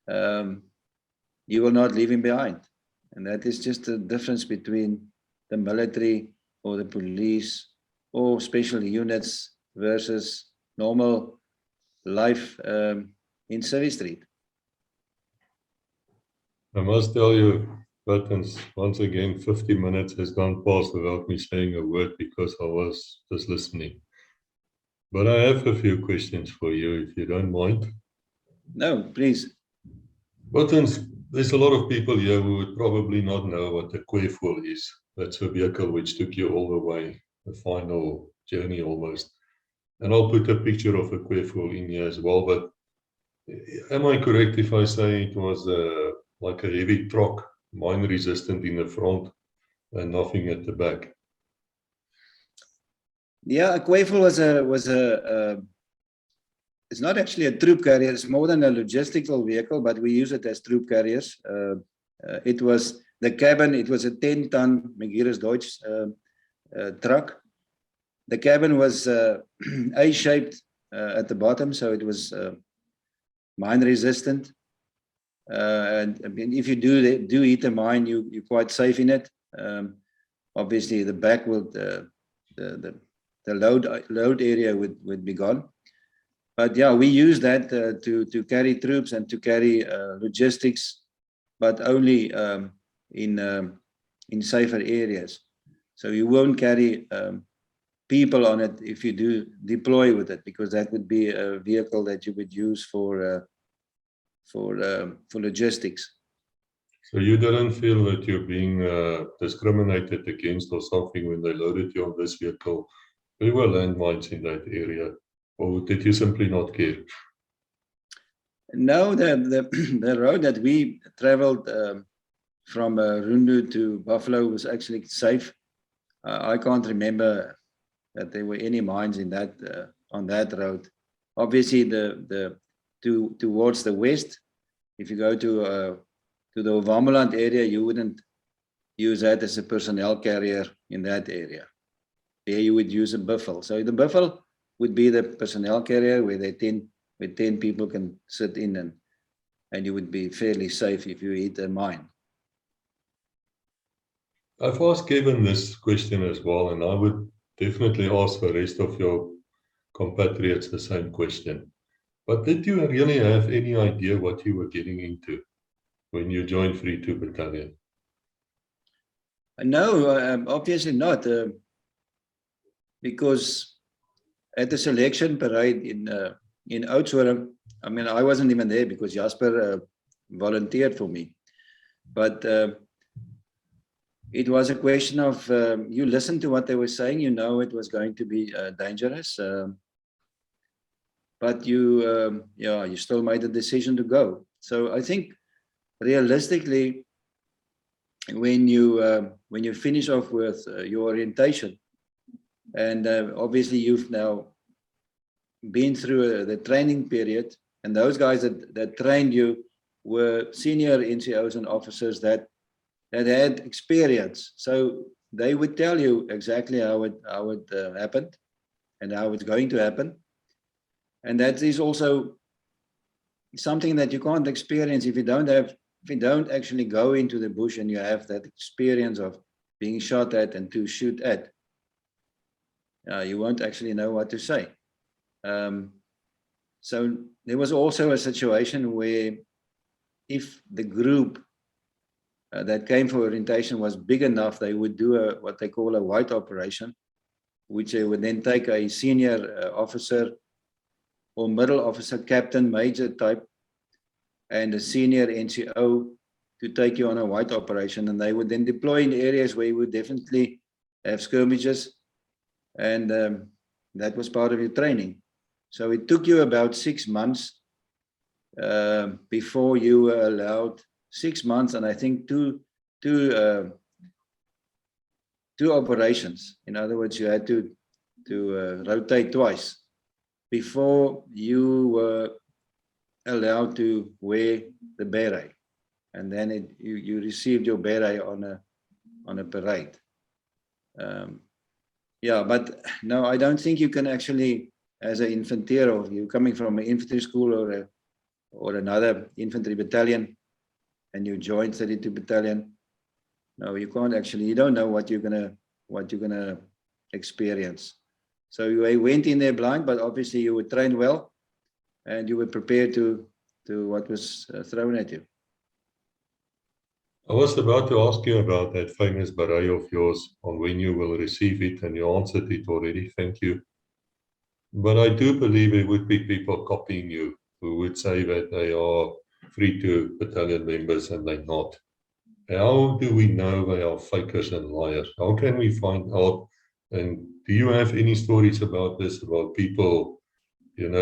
S3: you will not leave him behind. And that is just the difference between the military or the police or special units versus normal life in Surrey Street.
S2: I must tell you, Buttons, once again, 50 minutes has gone past without me saying a word because I was just listening. But I have a few questions for you, if you don't mind.
S3: No, please.
S2: Buttons, there's a lot of people here who would probably not know what a kweevoel is. That's a vehicle which took you all the way, the final journey almost. And I'll put a picture of a kweevoel in here as well. But am I correct if I say it was like a heavy truck, mine resistant in the front and nothing at the back?
S3: Yeah, a kweevoel was a it's not actually a troop carrier. It's more than a logistical vehicle, but we use it as troop carriers. It was the cabin. It was a 10-ton Megirus Deutsch truck. The cabin was A-shaped at the bottom, so it was mine resistant. And I mean, if you do hit a mine, you're quite safe in it. Obviously, the back will the load area would be gone. But yeah, we use that to carry troops and to carry logistics, but only in safer areas. So you won't carry people on it if you do deploy with it, because that would be a vehicle that you would use for logistics.
S2: So you didn't feel that you're being discriminated against or something when they loaded you on this vehicle? There were landmines in that area. Or did you simply not care?
S3: No, the road that we traveled from Rundu to Buffalo was actually safe. I can't remember that there were any mines in that on that road. Obviously, towards the west, if you go to the Ovamaland area, you wouldn't use that as a personnel carrier in that area. There you would use a buffel. So the buffel would be the personnel carrier where 10 people can sit in, and you would be fairly safe if you hit a mine.
S2: I've asked Kevin this question as well, and I would definitely ask the rest of your compatriots the same question. But did you really have any idea what you were getting into when you joined 32 Battalion?
S3: No, obviously not, because at the selection parade in Oudtshoorn, I mean, I wasn't even there because Jasper volunteered for me. But it was a question of you listen to what they were saying, you know it was going to be dangerous, but you still made the decision to go. So I think realistically, when you finish off with your orientation, and obviously you've now been through the training period, and those guys that trained you were senior NCOs and officers that had experience, so they would tell you exactly how it happened and how it's going to happen. And that is also something that you can't experience if you don't actually go into the bush and you have that experience of being shot at and to shoot at. You won't actually know what to say. So there was also a situation where if the group that came for orientation was big enough, they would do what they call a white operation. which they would then take a senior officer or middle officer, captain, major type, and a senior NCO to take you on a white operation. And they would then deploy in areas where you would definitely have skirmishes. And that was part of your training. So it took you about 6 months before you were allowed, 6 months, and I think two operations. In other words, you had to rotate twice before you were allowed to wear the beret, and then you received your beret on a parade. Yeah, but no, I don't think you can actually, as an infantier, or you coming from an infantry school or another infantry battalion, and you join 32 battalion. No, you can't actually. You don't know what you're gonna experience. So you went in there blind, but obviously you were trained well, and you were prepared to what was thrown at you.
S2: I was about to ask you about that famous beret of yours, on when you will receive it, and you answered it already. Thank you. But I do believe there would be people copying you who would say that they are 32 battalion members and they're not. How do we know they are fakers and liars? How can we find out? And do you have any stories about this, about people,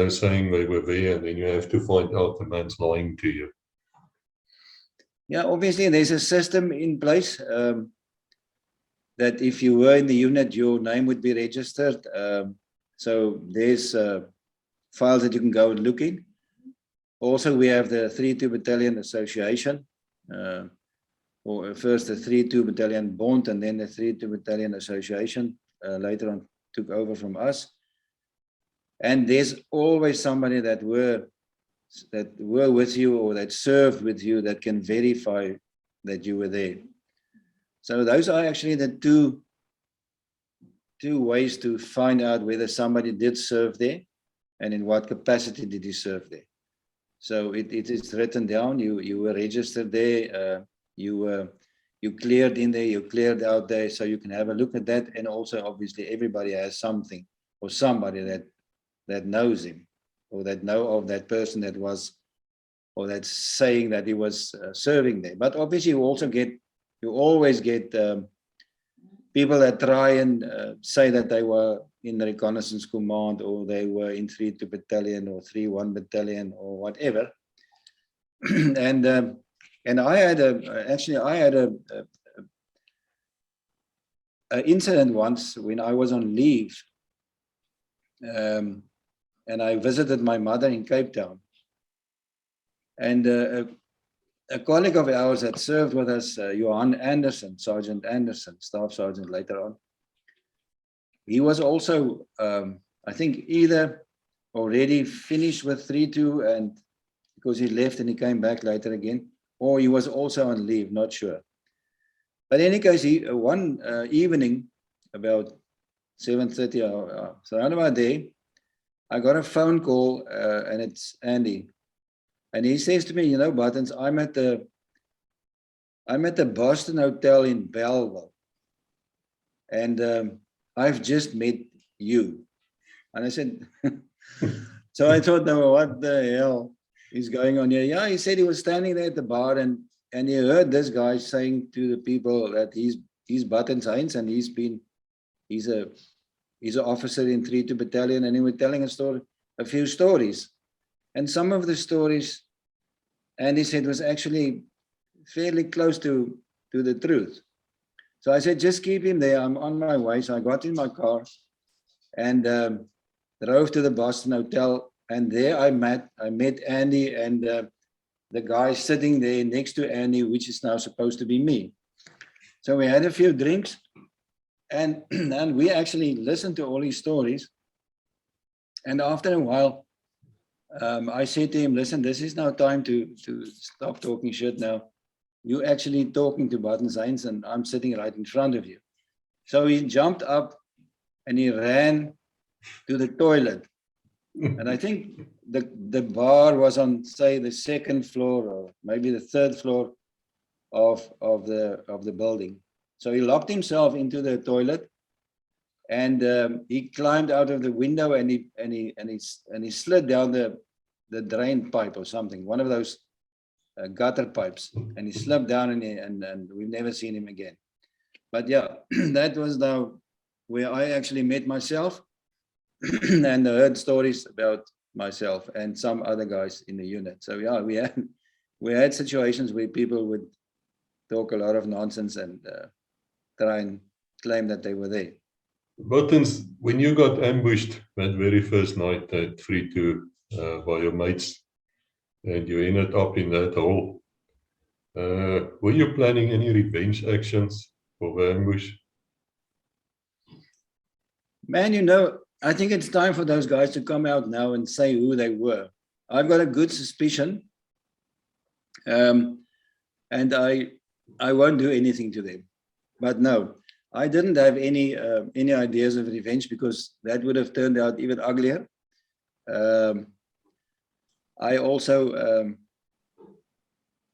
S2: saying they were there, and then you have to find out the man's lying to you?
S3: Yeah, obviously there's a system in place that if you were in the unit, your name would be registered. So there's files that you can go and look in. Also, we have the 32 Battalion Association, or first the 32 Battalion Bond, and then the 32 Battalion Association later on took over from us. And there's always somebody that were with you or that served with you that can verify that you were there. So those are actually the two ways to find out whether somebody did serve there and in what capacity did he serve there. So it is written down. You were registered there. You cleared in there. You cleared out there. So you can have a look at that. And also, obviously, everybody has something or somebody that knows him, or that know of that person that was, or that's saying that he was serving there. But obviously you always get people that try and say that they were in the reconnaissance command, or they were in 32 battalion or 31 battalion or whatever. And I had an incident once when I was on leave. And I visited my mother in Cape Town. And a colleague of ours that served with us, Johan Anderson, Sergeant Anderson, Staff Sergeant later on, he was also, I think, either already finished with 32 and because he left and he came back later again, or he was also on leave, not sure. But in any case, one evening, about 7:30, so around about there, I got a phone call, and it's Andy, and he says to me, Buttons, I'm at the Boston Hotel in Belleville, and I've just met you. And I said, so I thought, no, what the hell is going on here? Yeah, he said he was standing there at the bar, and he heard this guy saying to the people that he's Buttons Heyns, and he's an officer in 32 Battalion, and he was telling a few stories. And some of the stories, Andy said, was actually fairly close to the truth. So I said, just keep him there. I'm on my way. So I got in my car and drove to the Boston Hotel. And there I met Andy and the guy sitting there next to Andy, which is now supposed to be me. So we had a few drinks. And we actually listened to all his stories. And after a while, I said to him, listen, this is now time to stop talking shit now. You're actually talking to Buttons Heyns, and I'm sitting right in front of you. So he jumped up and he ran to the toilet. And I think the bar was on, say, the second floor or maybe the third floor of the building. So he locked himself into the toilet, and he climbed out of the window and he slid down the drain pipe or something, one of those gutter pipes, and he slipped down and we've never seen him again. But yeah, that was where I actually met myself and heard stories about myself and some other guys in the unit. So yeah, we had situations where people would talk a lot of nonsense and try and claim that they were there.
S2: Buttons, when you got ambushed that very first night at 3-2 by your mates, and you ended up in that hole, were you planning any revenge actions for the ambush?
S3: Man, you know, I think it's time for those guys to come out now and say who they were. I've got a good suspicion, and I won't do anything to them. But no, I didn't have any ideas of revenge, because that would have turned out even uglier. I also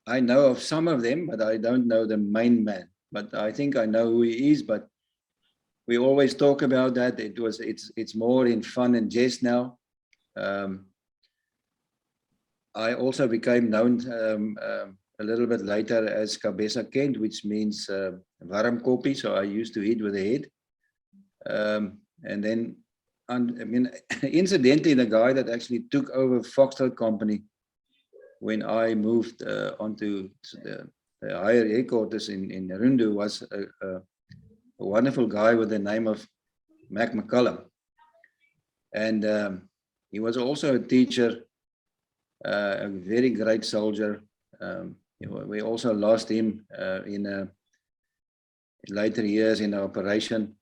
S3: I know of some of them, but I don't know the main man. But I think I know who he is. But we always talk about that. It's more in fun and jest now. I also became known a little bit later as Cabeza Kent, which means warm koppie. So I used to eat with the head. And then, I mean, incidentally, the guy that actually took over Foxtrot Company when I moved onto the higher headquarters in Rundu was a wonderful guy with the name of Mac McCullum. And he was also a teacher, a very great soldier. We also lost him in later years in the operation.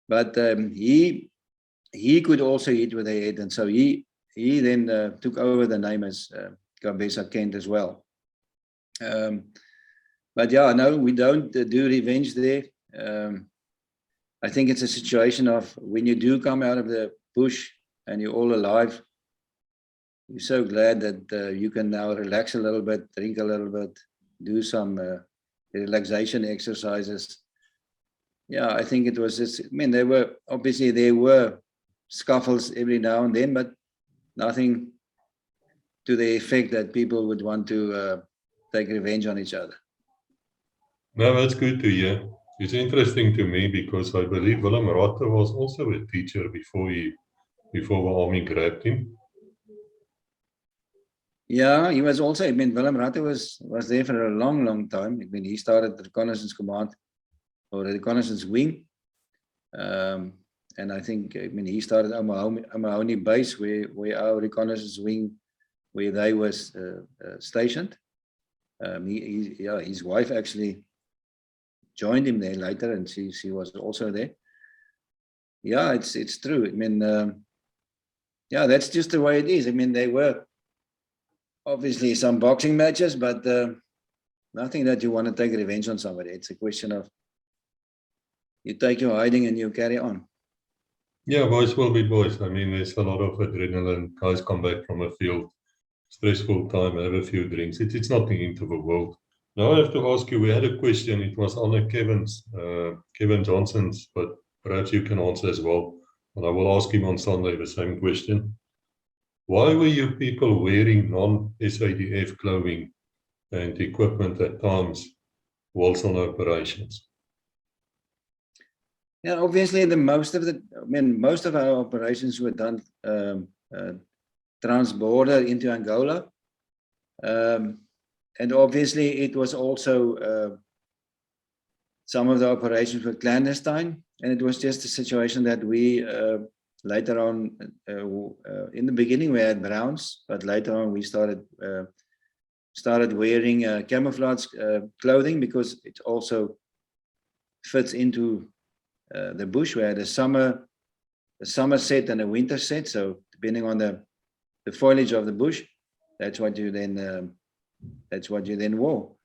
S3: But he could also hit with the head, and so he then took over the name as Cabeza Kent as well. But yeah, no, we don't do revenge there. I think it's a situation of when you do come out of the bush and you're all alive, you're so glad that you can now relax a little bit, drink a little bit, do some relaxation exercises. Yeah, I think it was just, I mean, there were scuffles every now and then, but nothing to the effect that people would want to take revenge on each other.
S2: No, that's good to hear. It's interesting to me because I believe Willem Ratte was also a teacher before the army grabbed him.
S3: Yeah, he was also, I mean, Willem Ratte was there for a long, long time. I mean, he started the Reconnaissance Command or the Reconnaissance Wing. And I think, I mean, he started Amahoni Base, where our Reconnaissance Wing, where they was stationed. His wife actually joined him there later, and she was also there. Yeah, it's true. I mean, yeah, that's just the way it is. I mean, there were obviously some boxing matches, but nothing that you want to take revenge on somebody. It's a question of you take your hiding and you carry on.
S2: Yeah, boys will be boys. I mean, there's a lot of adrenaline. Guys come back from a field, stressful time, have a few drinks. It's not the end of the world. Now I have to ask you, we had a question. It was on Kevin Johnson's, but perhaps you can answer as well. And I will ask him on Sunday the same question. Why were you people wearing non-SADF clothing and equipment at times whilst on operations?
S3: Yeah, obviously most of our operations were done trans-border into Angola. And obviously it was also, some of the operations were clandestine, and it was just a situation that we, later on, in the beginning we had browns, but later on we started wearing camouflage clothing, because it also fits into the bush. We had a summer set and a winter set, so depending on the foliage of the bush, that's what you then wore.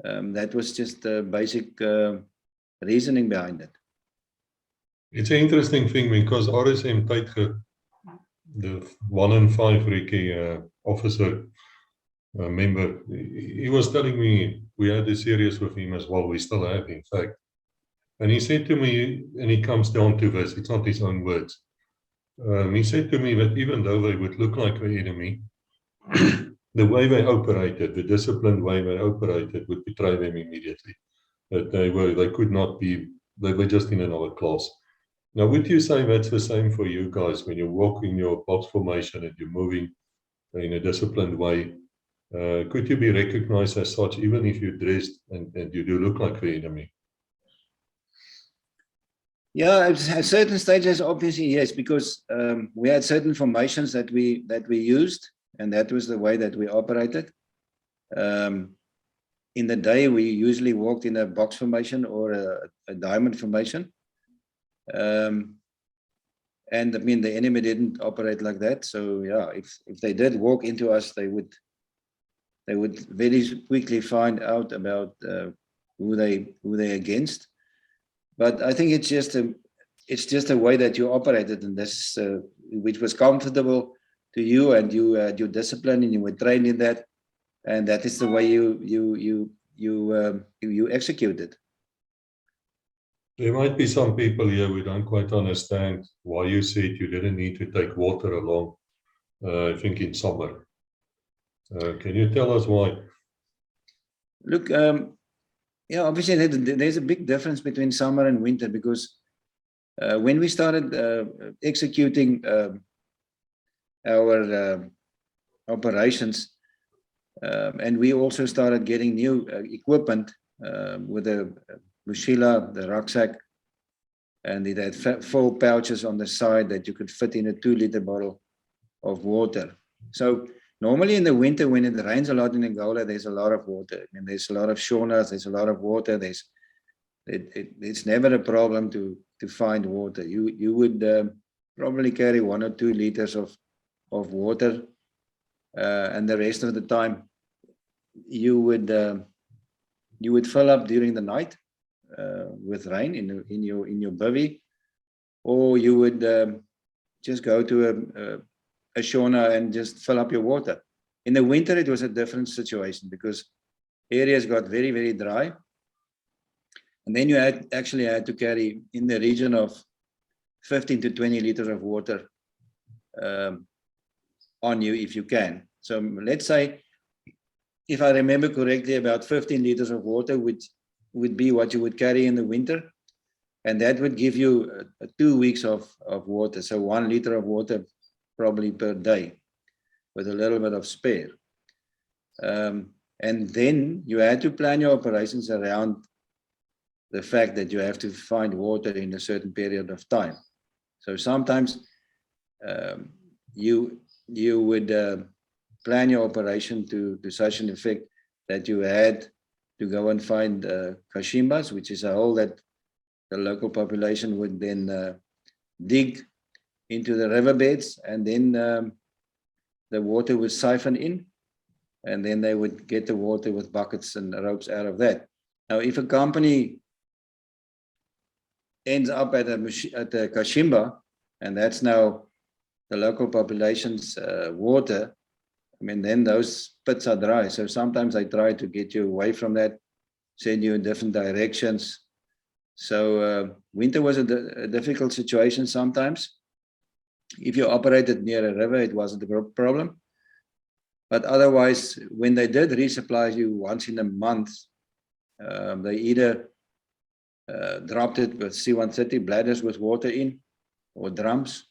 S3: That was just the basic reasoning behind it.
S2: It's an interesting thing because RSM Tytge, the 1 in 5 Ricky officer member, he was telling me, we had a series with him as well, we still have in fact, And he said to me, and he comes down to this, it's not his own words. He said to me that even though they would look like the enemy, the way they operated, the disciplined way they operated would betray them immediately. That they could not be, they were just in another class. Now, would you say that's the same for you guys when you walk in your box formation and you're moving in a disciplined way? Could you be recognized as such even if you're dressed and you do look like the enemy?
S3: Yeah, at certain stages, obviously, yes, because we had certain formations that we used, and that was the way that we operated. In the day, we usually walked in a box formation or a diamond formation. And I mean, the enemy didn't operate like that. So yeah, if they did walk into us, they would very quickly find out about who they're against. But I think it's just a way that you operated, and this which was comfortable to you, and you had your discipline, and you were trained in that, and that is the way you executed.
S2: There might be some people here who don't quite understand why you said you didn't need to take water along, I think in summer. Can you tell us why?
S3: Look, yeah, obviously there's a big difference between summer and winter, because when we started executing our operations, and we also started getting new equipment with the mochila, the rucksack, and it had 4 pouches on the side that you could fit in a 2-liter bottle of water. So normally in the winter, when it rains a lot in Angola, there's a lot of water, and there's a lot of shaunas, there's a lot of water. It's never a problem to find water. You would probably carry 1 or 2 liters of water, and the rest of the time you would fill up during the night with rain in your bivvy, or you would just go to a shauna and just fill up your water. In the winter, it was a different situation because areas got very, very dry. And then you actually had to carry in the region of 15 to 20 liters of water on you if you can. So let's say, if I remember correctly, about 15 liters of water would be what you would carry in the winter. And that would give you 2 weeks of water. So 1 liter of water probably per day with a little bit of spare. And then you had to plan your operations around the fact that you have to find water in a certain period of time. So sometimes you would plan your operation to such an effect that you had to go and find kashimbas, which is a hole that the local population would then dig into the riverbeds, and then the water would siphon in, and then they would get the water with buckets and ropes out of that. Now, if a company ends up at a kashimba, and that's now the local population's water, I mean, then those pits are dry. So sometimes they try to get you away from that, send you in different directions. So winter was a difficult situation sometimes. If you operated near a river, it wasn't a problem. But otherwise, when they did resupply you once in a month, they either dropped it with C-130 bladders with water in, or drums,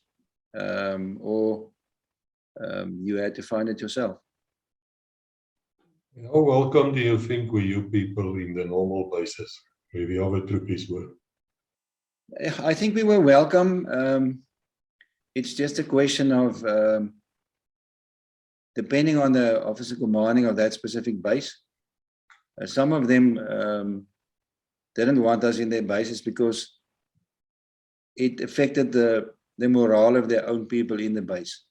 S3: or you had to find it yourself.
S2: How welcome do you think were you people in the normal bases where the other troopies were?
S3: I think we were welcome. It's just a question of depending on the officer commanding of that specific base. Some of them didn't want us in their bases because it affected the morale of their own people in the base.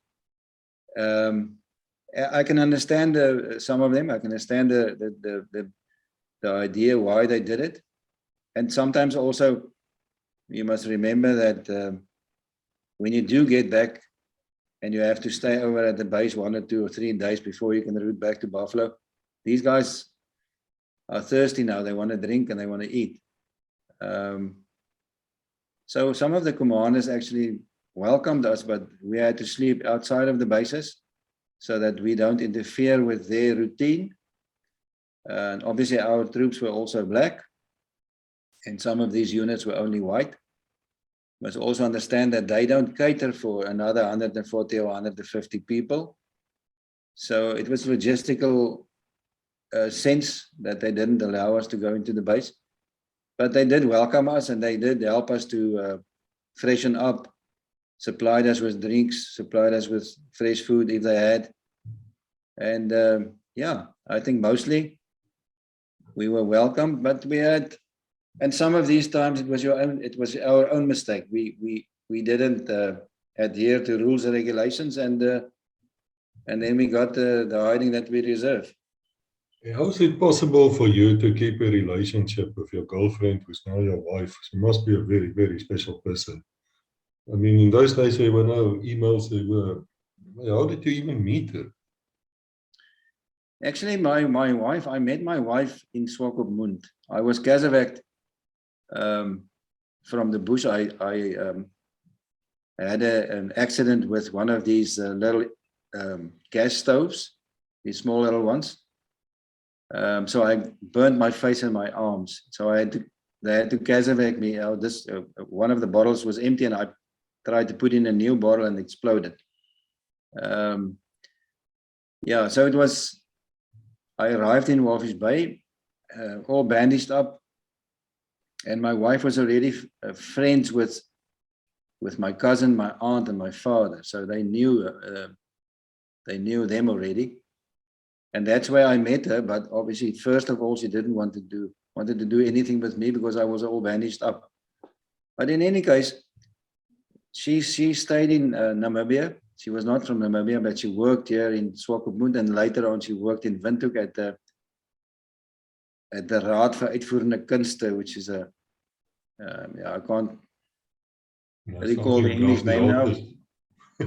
S3: I can understand some of them. I can understand the idea why they did it. And sometimes also, you must remember that when you do get back and you have to stay over at the base 1 or 2 or 3 days before you can route back to Buffalo, these guys are thirsty now. They want to drink and they want to eat. So some of the commanders actually welcomed us, but we had to sleep outside of the bases so that we don't interfere with their routine. And obviously our troops were also black, and some of these units were only white. Must also understand that they don't cater for another 140 or 150 people. So it was logistical sense that they didn't allow us to go into the base. But they did welcome us, and they did help us to freshen up, supplied us with drinks, supplied us with fresh food if they had. And yeah, I think mostly we were welcomed, but we had, and some of these times it was our own mistake. We didn't adhere to rules and regulations, and then we got the hiding that we deserve.
S2: How is it possible for you to keep a relationship with your girlfriend, who's now your wife? She must be a very, very special person. I mean, in those days there were no emails. How did you even meet her?
S3: Actually, my wife, I met my wife in Swakopmund. I was casevaced from the bush. I had an accident with one of these little gas stoves, these small little ones. So I burned my face and my arms. So they had to casevac me. One of the bottles was empty, and I tried to put in a new bottle and exploded. Yeah, so it was. I arrived in Walvis Bay, all bandaged up, and my wife was already friends with my cousin, my aunt, and my father. So they knew them already. And that's where I met her, but obviously, first of all, she didn't wanted to do anything with me because I was all bandaged up. But in any case, she stayed in Namibia. She was not from Namibia, but she worked here in Swakopmund, and later on she worked in Windhoek at the Raad vir Uitvoerende Kunste, which is I can't recall the English name now.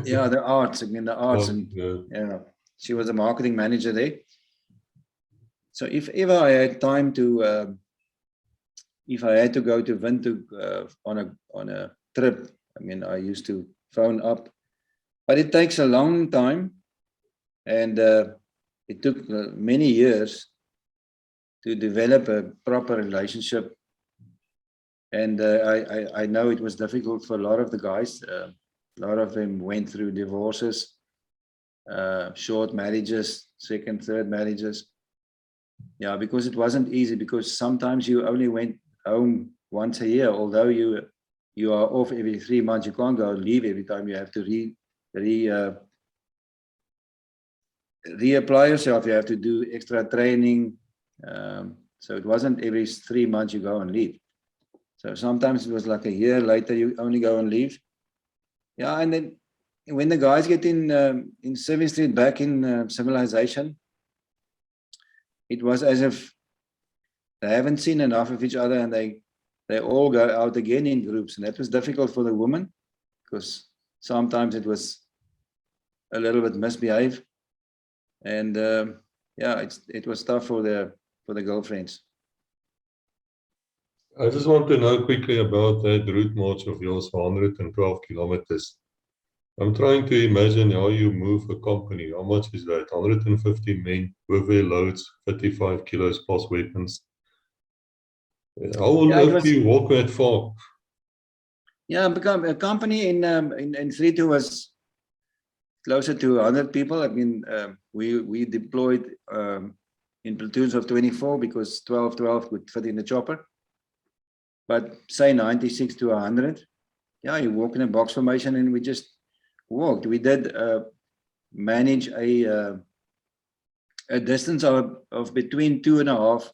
S3: Yeah, the arts. I mean, the arts, and yeah. She was a marketing manager there. So if ever I had time to, if I had to go to Windhoek on a trip, I mean, I used to phone up, but it takes a long time, and it took many years to develop a proper relationship. And I know it was difficult for a lot of the guys. A lot of them went through divorces, short marriages, second, third marriages. Yeah, because it wasn't easy, because sometimes you only went home once a year, although you are off every 3 months. You can't go and leave every time. You have to reapply yourself. You have to do extra training. So it wasn't every 3 months you go and leave. So sometimes it was like a year later you only go and leave. Yeah, and then when the guys get in Service Street back in civilization, it was as if they haven't seen enough of each other, and they all go out again in groups, and that was difficult for the women because sometimes it was a little bit misbehaved, and yeah, it was tough for the girlfriends.
S2: I just want to know quickly about that route march of yours for 112 kilometers. I'm trying to imagine how you move a company. How much is that? 150 men with their loads, 35 kilos plus weapons. How on earth do you walk that far? Yeah,
S3: a company in 32 was closer to 100 people. I mean, we deployed in platoons of 24 because 12 would fit in the chopper. But say 96 to 100. Yeah, you walk in a box formation, and we just walked. We did manage a distance of between 2.5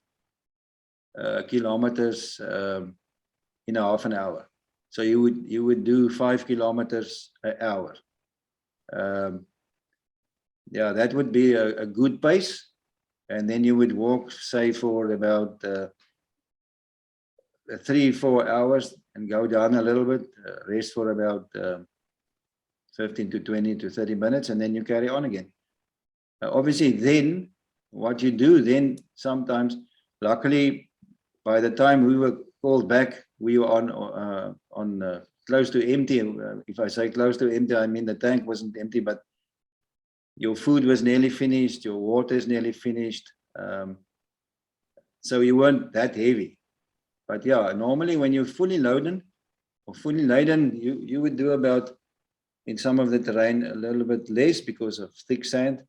S3: kilometers in a half an hour. So you would do 5 kilometers an hour. Yeah, that would be a good pace, and then you would walk, say, for about 3-4 hours and go down a little bit, rest for about 15 to 20 to 30 minutes, and then you carry on again. Obviously, then what you do then sometimes, luckily, by the time we were called back we were on close to empty. If I say close to empty, I mean the tank wasn't empty, but your food was nearly finished, your water is nearly finished. So you weren't that heavy. But yeah, normally when you're fully loaded or fully laden, you would do about, in some of the terrain, a little bit less because of thick sand.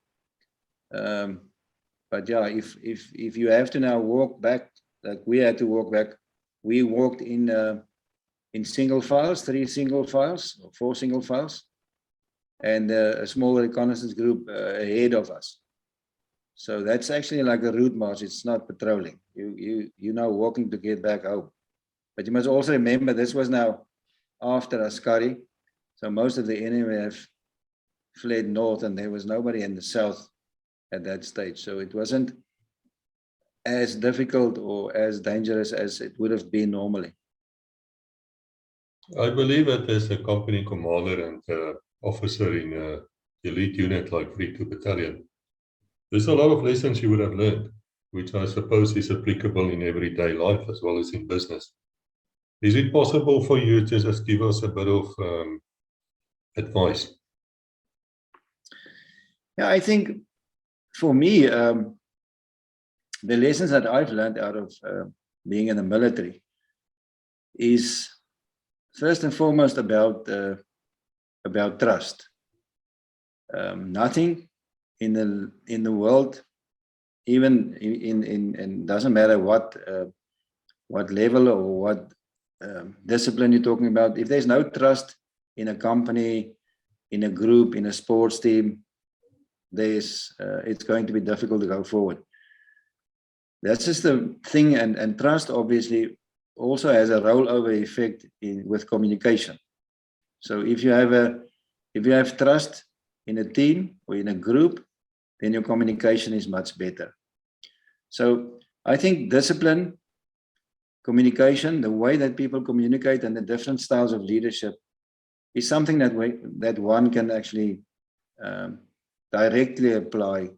S3: But yeah, if you have to now walk back, like we had to walk back, we walked in single files, 3 single files or 4 single files, and a small reconnaissance group ahead of us. So that's actually like a route march. It's not patrolling. You're now walking to get back home. But you must also remember this was now after Askari. So most of the enemy have fled north, and there was nobody in the south at that stage. So it wasn't as difficult or as dangerous as it would have been normally.
S2: I believe that as a company commander and officer in an elite unit like 32 Battalion, there's a lot of lessons you would have learned, which I suppose is applicable in everyday life as well as in business. Is it possible for you to just give us a bit of advice?
S3: Yeah, I think for me, the lessons that I've learned out of being in the military is first and foremost about trust. Nothing in the world, even in doesn't matter what level or what discipline you're talking about. If there's no trust in a company, in a group, in a sports team, it's going to be difficult to go forward. That's just the thing, and trust obviously also has a rollover effect with communication. So if you have trust in a team or in a group, then your communication is much better. So I think discipline, communication, the way that people communicate, and the different styles of leadership is something that one can actually directly apply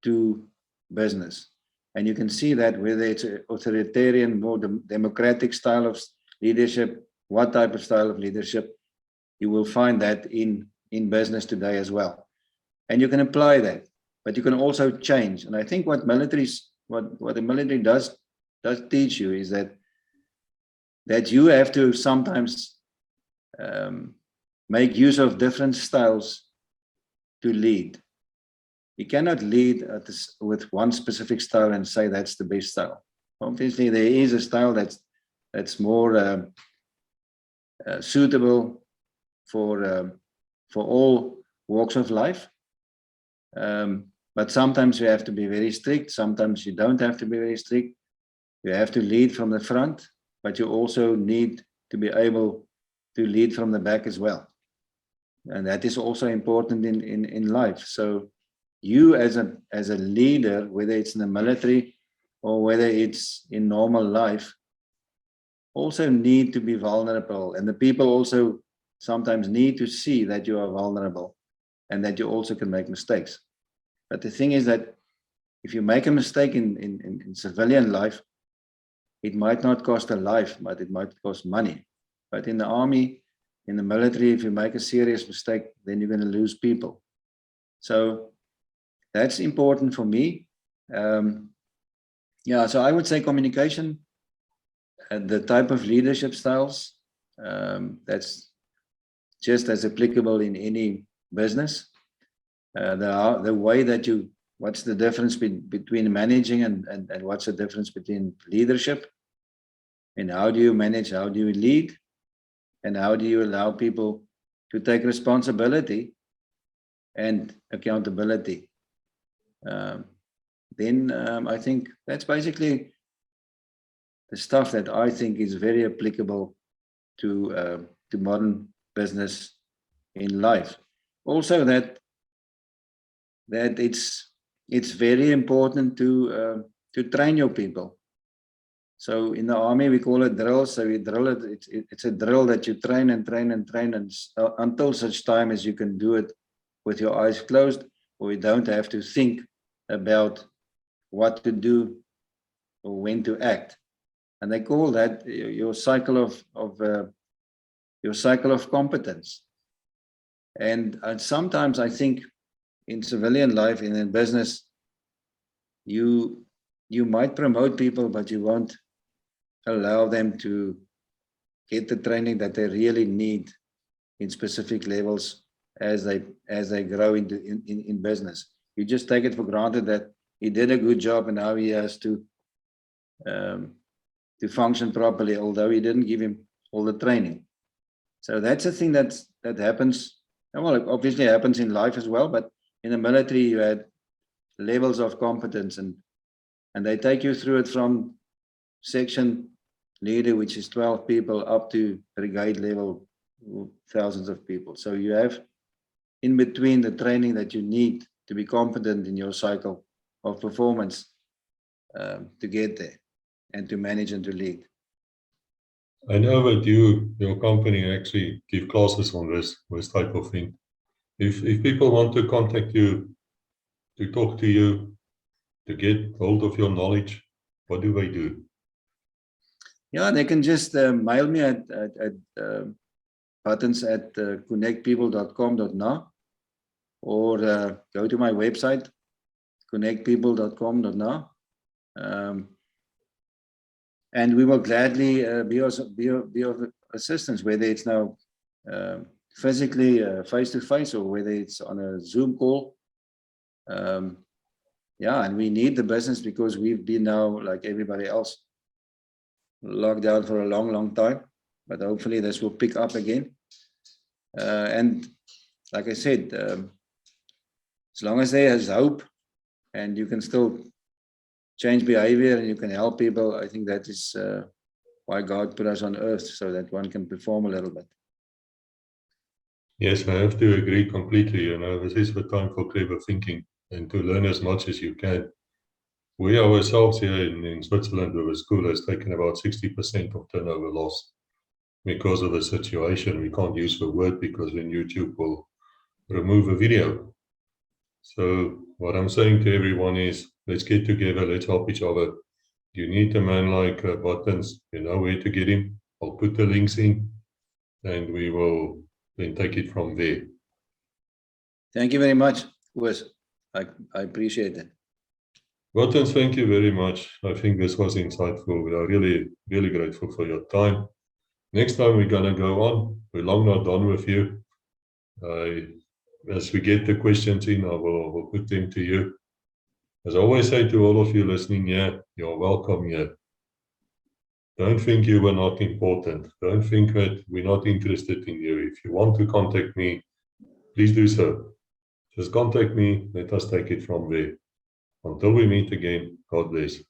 S3: to business. And you can see that whether it's an authoritarian, more democratic style of leadership, what type of style of leadership, you will find that in business today as well. And you can apply that, but you can also change. And I think what the military does teach you is that you have to sometimes make use of different styles to lead. You cannot lead with one specific style and say that's the best style. Obviously, there is a style that's more suitable for all walks of life. But sometimes you have to be very strict. Sometimes you don't have to be very strict. You have to lead from the front, but you also need to be able to lead from the back as well. And that is also important in life. So you as a leader, whether it's in the military or whether it's in normal life, also need to be vulnerable. And the people also sometimes need to see that you are vulnerable and that you also can make mistakes. But the thing is that if you make a mistake in civilian life, it might not cost a life, but it might cost money. But in the army, in the military, if you make a serious mistake, then you're going to lose people. So that's important for me. Yeah, so I would say communication, the type of leadership styles, that's just as applicable in any business. The way that what's the difference between managing and what's the difference between leadership? And how do you manage, how do you lead? And how do you allow people to take responsibility and accountability? Then I think that's basically the stuff that I think is very applicable to modern business in life. Also that it's very important to train your people. So in the army we call it drill. So we drill it. It's a drill that you train and train and train until such time as you can do it with your eyes closed, or you don't have to think about what to do or when to act. and they call that your cycle of competence. And sometimes I think in civilian life and in business, you might promote people, but you won't allow them to get the training that they really need in specific levels as they grow in business. You just take it for granted that he did a good job and now he has to function properly, although he didn't give him all the training. So that's a thing that happens. Well, it obviously happens in life as well, but in the military you had levels of competence, and they take you through it from section leader, which is 12 people, up to brigade level, thousands of people. So you have in between the training that you need to be competent in your cycle of performance to get there and to manage and to lead.
S2: I know that your company actually give classes on this type of thing. If people want to contact you, to talk to you, to get hold of your knowledge, what do they do?
S3: Yeah, they can just mail me at buttons@connectpeople.com.na, or go to my website, connectpeople.com.na. And we will gladly be of assistance, whether it's now physically face-to-face or whether it's on a Zoom call. Yeah, and we need the business because we've been now, like everybody else, locked down for a long time, but hopefully this will pick up again. And like I said, as long as there is hope and you can still change behavior and you can help people, I think that is why God put us on earth, so that one can perform a little bit.
S2: Yes, I have to agree completely. This is the time for clever thinking and to learn as much as you can. We ourselves here in Switzerland with the school has taken about 60% of turnover loss because of the situation. We can't use the word because then YouTube will remove a video. So what I'm saying to everyone is, let's get together, let's help each other. You need a man like Buttons, you know where to get him. I'll put the links in and we will then take it from there.
S3: Thank you very much, Wes. I appreciate it.
S2: Buttons, thank you very much. I think this was insightful. We are really, really grateful for your time. Next time we're going to go on. We're long not done with you. As we get the questions in, I will put them to you. As I always say to all of you listening here, you're welcome here. Don't think you were not important. Don't think that we're not interested in you. If you want to contact me, please do so. Just contact me. Let us take it from there. Until we meet again, God bless.